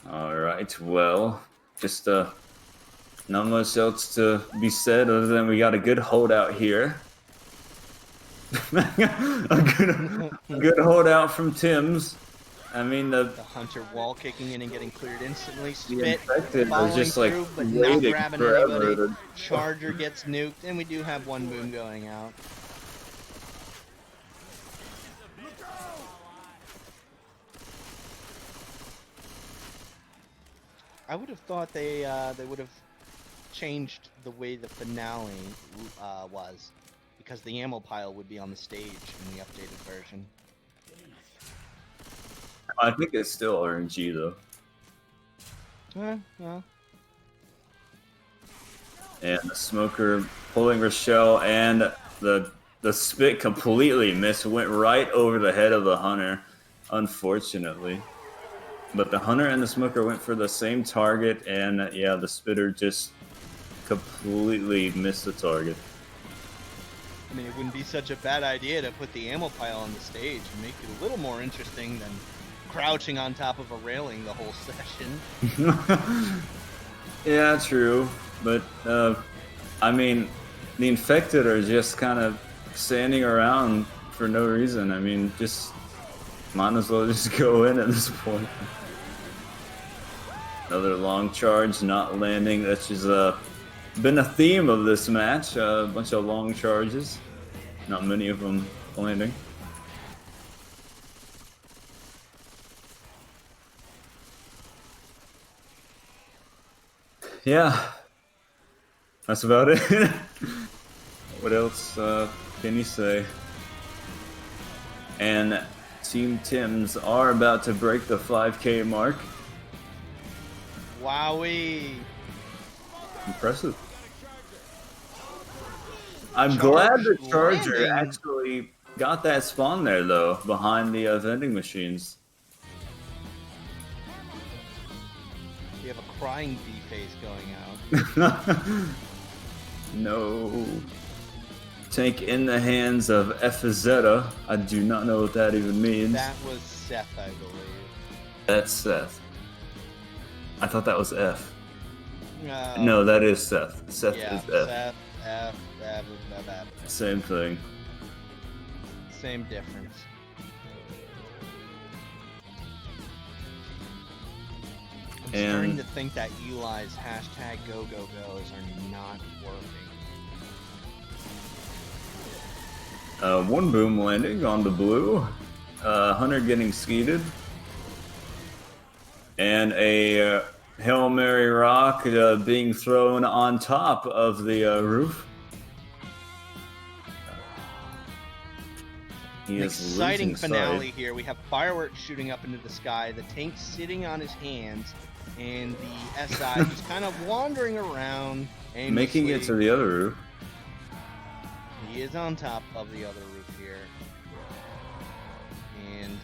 [SPEAKER 2] Alright, well, just not much else to be said other than we got a good holdout here. a good holdout from Tim's. I mean,
[SPEAKER 1] The Hunter wall kicking in and getting cleared instantly.
[SPEAKER 2] the
[SPEAKER 1] Spit
[SPEAKER 2] infected
[SPEAKER 1] following
[SPEAKER 2] was just like
[SPEAKER 1] through, but not
[SPEAKER 2] waiting
[SPEAKER 1] grabbing
[SPEAKER 2] forever.
[SPEAKER 1] anybody. Charger gets nuked, and we do have one boom going out. I would have thought they would have changed the way the finale was, because the ammo pile would be on the stage in the updated version.
[SPEAKER 2] I think it's still RNG though.
[SPEAKER 1] Well.
[SPEAKER 2] And the smoker pulling Rochelle, and the spit completely missed, went right over the head of the hunter, unfortunately. But the hunter and the smoker went for the same target, and yeah, the spitter just completely missed the target.
[SPEAKER 1] I mean, it wouldn't be such a bad idea to put the ammo pile on the stage and make it a little more interesting than crouching on top of a railing the whole session.
[SPEAKER 2] Yeah, true. But, I mean, the infected are just kind of standing around for no reason. I mean, just might as well just go in at this point. Another long charge not landing. That's just been a theme of this match. A bunch of long charges. Not many of them landing. Yeah. That's about it. What else can you say? And Team Tims are about to break the 5K mark.
[SPEAKER 1] Wowee!
[SPEAKER 2] Impressive. I'm glad the Charger
[SPEAKER 1] landing.
[SPEAKER 2] actually got that spawn there, though, behind the vending machines.
[SPEAKER 1] We have a crying B-face going out.
[SPEAKER 2] No. Tank in the hands of Efizetta. I do not know what that even means.
[SPEAKER 1] That was Seth, I believe.
[SPEAKER 2] That's Seth. I thought that was F. No, that is Seth. Seth
[SPEAKER 1] Yeah,
[SPEAKER 2] is F.
[SPEAKER 1] Seth, F, F, F, F.
[SPEAKER 2] Same thing.
[SPEAKER 1] Same difference. I'm starting
[SPEAKER 2] And
[SPEAKER 1] to think that Eli's hashtag #GoGoGos are not working.
[SPEAKER 2] one boom landing on the blue. Hunter getting skeeted. And a Hail Mary rock being thrown on top of the roof. He
[SPEAKER 1] An
[SPEAKER 2] is
[SPEAKER 1] exciting
[SPEAKER 2] losing
[SPEAKER 1] finale
[SPEAKER 2] sight.
[SPEAKER 1] here. We have fireworks shooting up into the sky, the tank sitting on his hands, and the SI just kind of wandering around aimlessly.
[SPEAKER 2] Making it to the other roof.
[SPEAKER 1] He is on top of the other roof here. And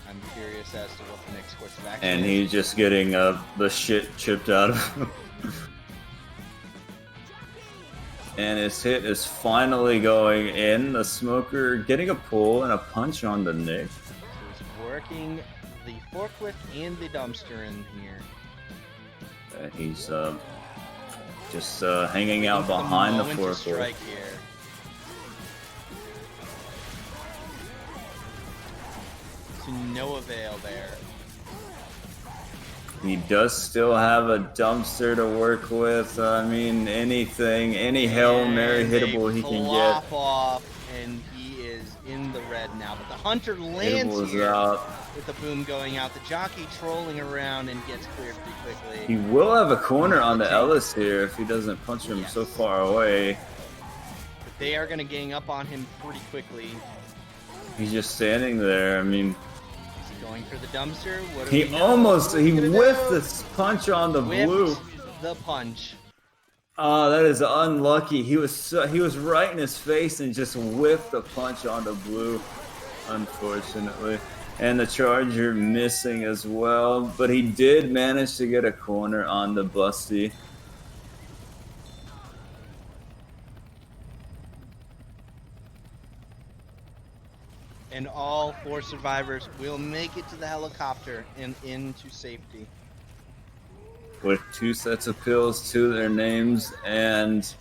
[SPEAKER 1] I'm curious as to what the next course of action
[SPEAKER 2] And
[SPEAKER 1] is.
[SPEAKER 2] he's just getting the shit chipped out of him. And his hit is finally going in. The smoker getting a pull and a punch on the Nick.
[SPEAKER 1] So he's working the forklift and the dumpster in here.
[SPEAKER 2] He's just hanging out
[SPEAKER 1] Looking for
[SPEAKER 2] behind the
[SPEAKER 1] moment to
[SPEAKER 2] forklift.
[SPEAKER 1] strike here. To no avail there.
[SPEAKER 2] He does still have a dumpster to work with. I mean, anything, any Hail Mary
[SPEAKER 1] And
[SPEAKER 2] hittable
[SPEAKER 1] they
[SPEAKER 2] he can
[SPEAKER 1] flop
[SPEAKER 2] get.
[SPEAKER 1] off, and he is in the red now, but the hunter
[SPEAKER 2] It
[SPEAKER 1] lands
[SPEAKER 2] was
[SPEAKER 1] here
[SPEAKER 2] out.
[SPEAKER 1] with the boom going out. The jockey trolling around and gets cleared pretty quickly.
[SPEAKER 2] He will have a corner on the Ellis here if he doesn't punch him
[SPEAKER 1] Yes.
[SPEAKER 2] so far away.
[SPEAKER 1] But they are going to gang up on him pretty quickly.
[SPEAKER 2] He's just standing there. I mean,
[SPEAKER 1] Is he going for the dumpster? What do
[SPEAKER 2] he
[SPEAKER 1] we know?
[SPEAKER 2] almost,
[SPEAKER 1] What are
[SPEAKER 2] he
[SPEAKER 1] we gonna
[SPEAKER 2] whiffed
[SPEAKER 1] do?
[SPEAKER 2] this punch on the
[SPEAKER 1] Whipped
[SPEAKER 2] blue.
[SPEAKER 1] the punch.
[SPEAKER 2] Oh, that is unlucky. He was right in his face and just whiffed the punch on the blue, unfortunately. And the Charger missing as well, but he did manage to get a corner on the Busty.
[SPEAKER 1] And all 4 survivors will make it to the helicopter and into safety.
[SPEAKER 2] With 2 sets of pills to their names, and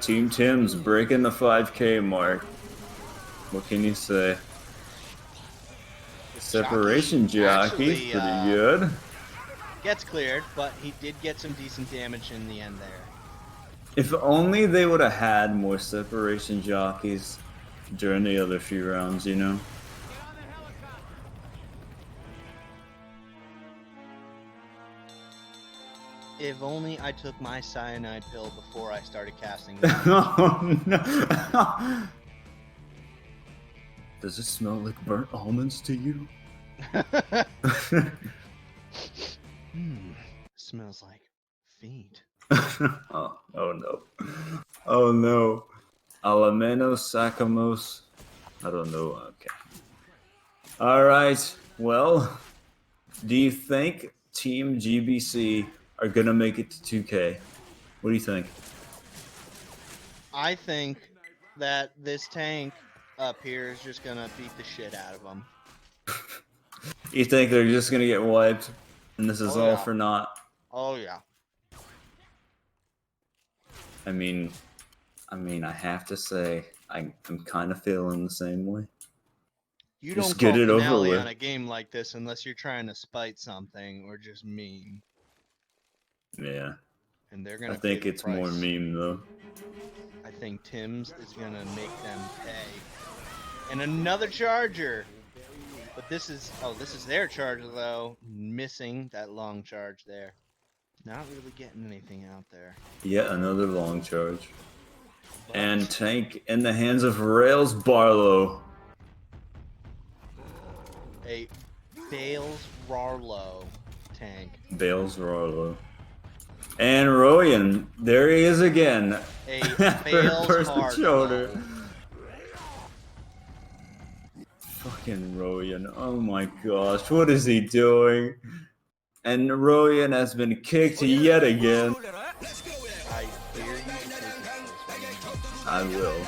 [SPEAKER 2] Team Tim's breaking the 5K mark. What can you say? Separation jockey,
[SPEAKER 1] actually,
[SPEAKER 2] pretty good.
[SPEAKER 1] Gets cleared, but he did get some decent damage in the end there.
[SPEAKER 2] If only they would have had more separation jockeys during the other few rounds, you know?
[SPEAKER 1] If only I took my cyanide pill before I started casting.
[SPEAKER 2] Oh no! Does it smell like burnt almonds to you?
[SPEAKER 1] Smells like feet.
[SPEAKER 2] Oh no. Oh no. Alamenos Sacamos. I don't know. Okay. Alright. Well, do you think Team GBC are gonna make it to 2K? What do you think?
[SPEAKER 1] I think that this tank up here is just gonna beat the shit out of them.
[SPEAKER 2] You think they're just gonna get wiped and this is
[SPEAKER 1] Oh,
[SPEAKER 2] all
[SPEAKER 1] yeah.
[SPEAKER 2] for naught?
[SPEAKER 1] Oh yeah.
[SPEAKER 2] I mean, I have to say, I'm kind of feeling the same way.
[SPEAKER 1] You
[SPEAKER 2] Just
[SPEAKER 1] don't
[SPEAKER 2] get
[SPEAKER 1] call
[SPEAKER 2] it over
[SPEAKER 1] finale
[SPEAKER 2] with.
[SPEAKER 1] on a game like this unless you're trying to spite something or just mean.
[SPEAKER 2] Yeah,
[SPEAKER 1] And they're gonna.
[SPEAKER 2] I think
[SPEAKER 1] pay the
[SPEAKER 2] it's more
[SPEAKER 1] price.
[SPEAKER 2] meme though.
[SPEAKER 1] I think Tim's is gonna make them pay. And another charger. But this is their charger though. Missing that long charge there. Not really getting anything out there.
[SPEAKER 2] Yet another long charge. And tank in the hands of Rails Barlow.
[SPEAKER 1] A Bales Rarlo tank.
[SPEAKER 2] Bales Barlow. And Royan, there he is again.
[SPEAKER 1] A
[SPEAKER 2] After
[SPEAKER 1] Bales
[SPEAKER 2] first the shoulder.
[SPEAKER 1] Hardlow.
[SPEAKER 2] Fucking Royan, oh my gosh, what is he doing? And Royan has been kicked yet again.
[SPEAKER 1] I dare you to take this one.
[SPEAKER 2] I will.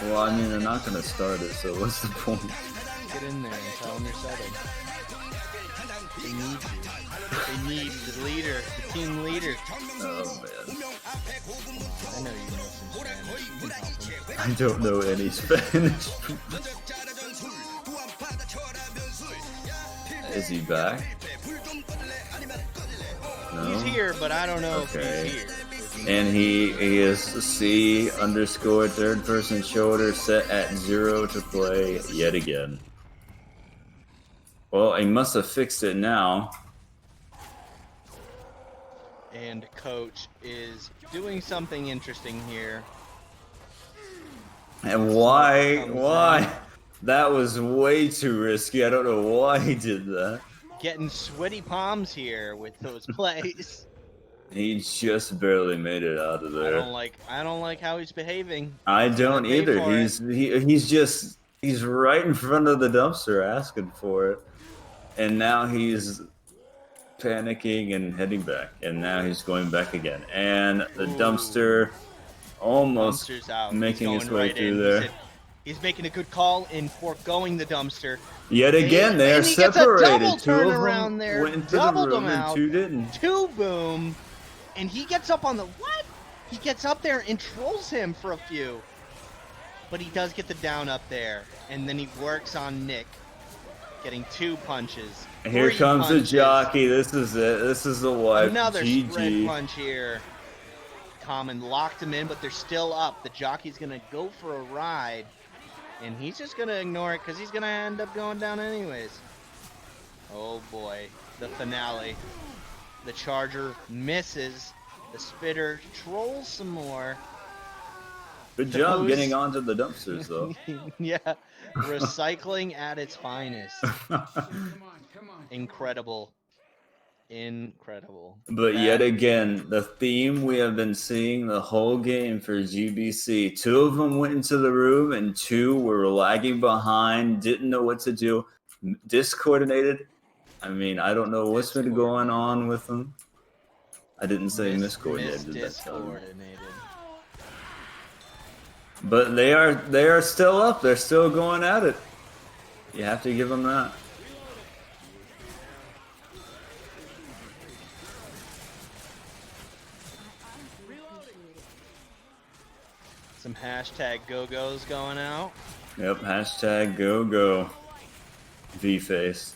[SPEAKER 2] Well, I mean, they're not gonna start it, so what's the point?
[SPEAKER 1] Get in there and tell them you're settled. They need you. They need the leader, the team leader.
[SPEAKER 2] Oh man,
[SPEAKER 1] I know you know some Spanish. You can help them.
[SPEAKER 2] I don't know any Spanish. Is he back? No?
[SPEAKER 1] He's here, but I don't know
[SPEAKER 2] Okay.
[SPEAKER 1] if he's here.
[SPEAKER 2] And he is C underscore third person shoulder set at 0 to play yet again. Well, he must have fixed it now.
[SPEAKER 1] And coach is doing something interesting here.
[SPEAKER 2] And why? That was way too risky. I don't know why he did that.
[SPEAKER 1] Getting sweaty palms here with those plays.
[SPEAKER 2] He just barely made it out of
[SPEAKER 1] I
[SPEAKER 2] there.
[SPEAKER 1] don't like how he's behaving.
[SPEAKER 2] I don't
[SPEAKER 1] Pay
[SPEAKER 2] either.
[SPEAKER 1] for
[SPEAKER 2] He's right in front of the dumpster asking for it. And now he's panicking and heading back. And now he's going back again. And the dumpster almost
[SPEAKER 1] Dumpster's out.
[SPEAKER 2] making
[SPEAKER 1] He's
[SPEAKER 2] his
[SPEAKER 1] going
[SPEAKER 2] way
[SPEAKER 1] right
[SPEAKER 2] through
[SPEAKER 1] in.
[SPEAKER 2] there.
[SPEAKER 1] He's making a good call in foregoing the dumpster.
[SPEAKER 2] Yet again, they are
[SPEAKER 1] And he gets a
[SPEAKER 2] separated.
[SPEAKER 1] double
[SPEAKER 2] 2 of
[SPEAKER 1] turnaround
[SPEAKER 2] them
[SPEAKER 1] there,
[SPEAKER 2] went into the
[SPEAKER 1] doubled
[SPEAKER 2] room
[SPEAKER 1] them
[SPEAKER 2] and
[SPEAKER 1] out.
[SPEAKER 2] 2 didn't.
[SPEAKER 1] 2 boom. And he gets up on the what? He gets up there and trolls him for a few. But he does get the down up there. And then he works on Nick. Getting 2 punches.
[SPEAKER 2] Here
[SPEAKER 1] 3
[SPEAKER 2] comes the
[SPEAKER 1] punches.
[SPEAKER 2] jockey. This is it. This is the wipe.
[SPEAKER 1] Another spread
[SPEAKER 2] GG.
[SPEAKER 1] punch here. Common locked him in, but they're still up. The jockey's going to go for a ride, and he's just going to ignore it because he's going to end up going down anyways. Oh boy, the finale. The charger misses. The spitter trolls some more.
[SPEAKER 2] Good job getting onto the dumpsters, though.
[SPEAKER 1] Yeah, recycling at its finest.
[SPEAKER 3] Come on.
[SPEAKER 1] Incredible. Incredible.
[SPEAKER 2] But
[SPEAKER 1] That-
[SPEAKER 2] yet again, the theme we have been seeing the whole game for GBC. 2 of them went into the room, and 2 were lagging behind, didn't know what to do, discoordinated. I mean, I don't know what's been going on with them. I didn't say miscoordinated that time.
[SPEAKER 1] Discoordinated.
[SPEAKER 2] But they are still up. They're still going at it. You have to give them that.
[SPEAKER 1] Some hashtag go-go's going out.
[SPEAKER 2] Yep, hashtag go. V-face.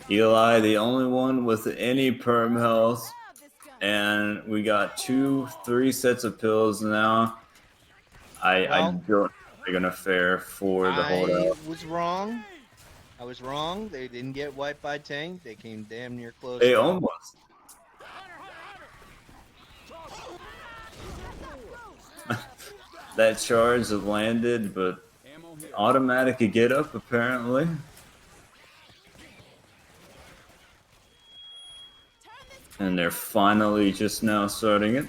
[SPEAKER 2] Eli, the only one with any perm health. And we got 2-3 sets of pills now. I don't know if they're gonna fare for the holdout.
[SPEAKER 1] I was wrong. They didn't get wiped by tank. They came damn near close.
[SPEAKER 2] They almost. That charge landed, but automatic get up apparently. And they're finally just now starting it.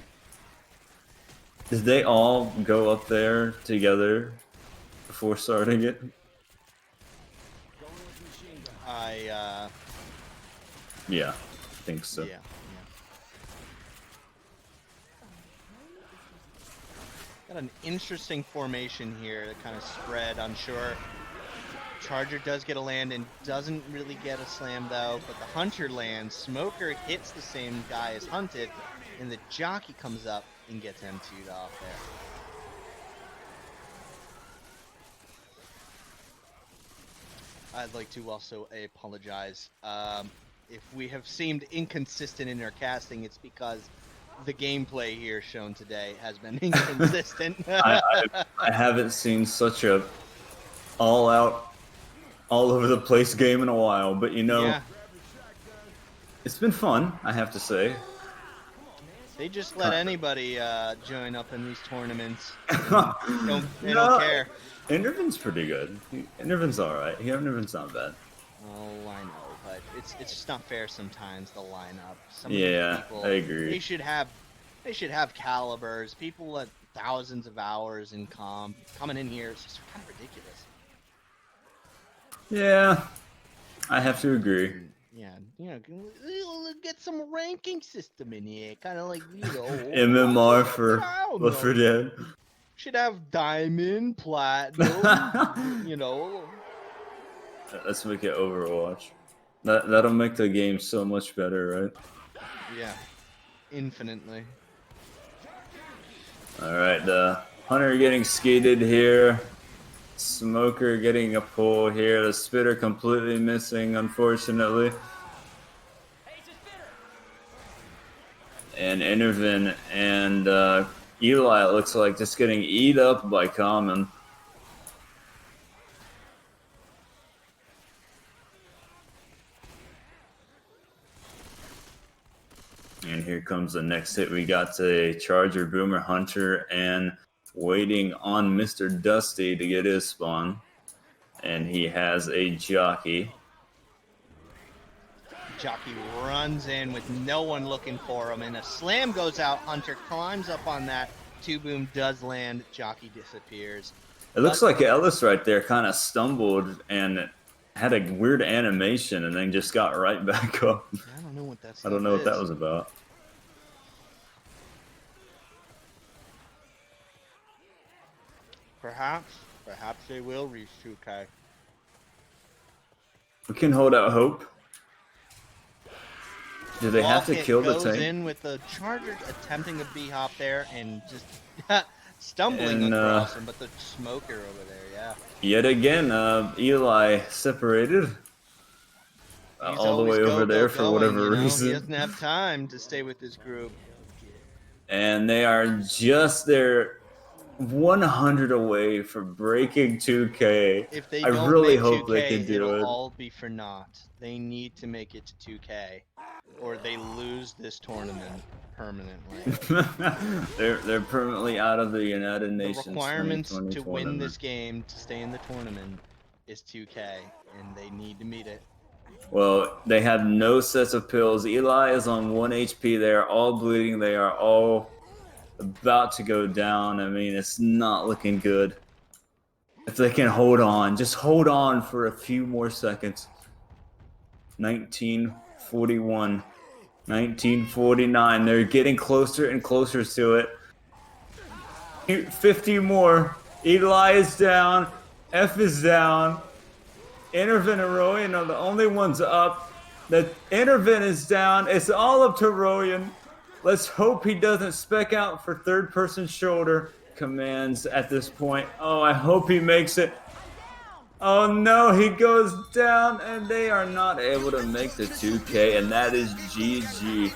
[SPEAKER 2] Did they all go up there together before starting it? Yeah, I think so.
[SPEAKER 1] Yeah. Got an interesting formation here that kind of spread, unsure. Charger does get a land and doesn't really get a slam though, but the Hunter lands. Smoker hits the same guy as Hunted, and the jockey comes up and gets M2'd off there. I'd like to also apologize. If we have seemed inconsistent in our casting, it's because the gameplay here shown today has been inconsistent.
[SPEAKER 2] I haven't seen such a all-out, all-over-the-place game in a while, but you know,
[SPEAKER 1] Yeah.
[SPEAKER 2] It's been fun, I have to say.
[SPEAKER 1] They just let anybody join up in these tournaments. They don't care.
[SPEAKER 2] Intervin's pretty good. Intervin's alright. Intervin's not bad.
[SPEAKER 1] Oh, I know, but it's just not fair sometimes, the lineup. Some
[SPEAKER 2] Yeah,
[SPEAKER 1] of the people,
[SPEAKER 2] I agree.
[SPEAKER 1] They should have calibers. People with thousands of hours in comp coming in here. It's just kind of ridiculous.
[SPEAKER 2] Yeah, I have to agree.
[SPEAKER 1] Yeah, we'll get some ranking system in here, kind of like
[SPEAKER 2] MMR for Left 4 Dead.
[SPEAKER 1] Should have diamond, platinum,
[SPEAKER 2] Let's make it Overwatch. That'll make the game so much better, right?
[SPEAKER 1] Yeah, infinitely.
[SPEAKER 2] Alright, the Hunter getting skated here. Smoker getting a pull here. The Spitter completely missing, unfortunately. And Intervin and Eli, it looks like, just getting eat up by Common. And here comes the next hit. We got a Charger, Boomer, Hunter, and waiting on Mr. Dusty to get his spawn. And he has a jockey.
[SPEAKER 1] Jockey runs in with no one looking for him, and a slam goes out. Hunter climbs up on that. 2-boom does land. Jockey disappears.
[SPEAKER 2] It looks like Ellis right there kind of stumbled and had a weird animation and then just got right back up.
[SPEAKER 1] I don't know what that's.
[SPEAKER 2] I don't know what that was about.
[SPEAKER 1] Perhaps they will reach 2K.
[SPEAKER 2] We can hold out hope. Do they have to
[SPEAKER 1] Wallkick
[SPEAKER 2] kill the
[SPEAKER 1] goes
[SPEAKER 2] tank?
[SPEAKER 1] in with the Charger attempting a B-hop there and just stumbling
[SPEAKER 2] And,
[SPEAKER 1] across him, but the Smoker over there, yeah.
[SPEAKER 2] Yet again, Eli separated.
[SPEAKER 1] He's
[SPEAKER 2] All the way
[SPEAKER 1] always
[SPEAKER 2] over there for
[SPEAKER 1] going,
[SPEAKER 2] whatever
[SPEAKER 1] He
[SPEAKER 2] reason.
[SPEAKER 1] doesn't have time to stay with his group.
[SPEAKER 2] And they are just there 100 away from breaking 2K.
[SPEAKER 1] If they
[SPEAKER 2] I
[SPEAKER 1] don't
[SPEAKER 2] really
[SPEAKER 1] make
[SPEAKER 2] hope
[SPEAKER 1] 2K,
[SPEAKER 2] they can do
[SPEAKER 1] it'll
[SPEAKER 2] it.
[SPEAKER 1] all be for naught. They need to make it to 2K, or they lose this tournament permanently.
[SPEAKER 2] they're permanently out of the United
[SPEAKER 1] The
[SPEAKER 2] Nations.
[SPEAKER 1] requirements
[SPEAKER 2] 2020
[SPEAKER 1] to win
[SPEAKER 2] tournament.
[SPEAKER 1] this game to stay in the tournament is 2K, and they need to meet it.
[SPEAKER 2] Well, they have no sets of pills. Eli is on 1 HP. They are all bleeding. They are all about to go down. I mean, it's not looking good. If they can hold on, just hold on for a few more seconds. 1941, 1949. They're getting closer and closer to it. 50 more. Eli is down. F is down. Intervin and Royan are the only ones up. The Intervin is down. It's all up to Royan. Let's hope he doesn't spec out for third-person shoulder commands at this point. Oh, I hope he makes it. Oh no, he goes down, and they are not able to make the 2K, and that is GG.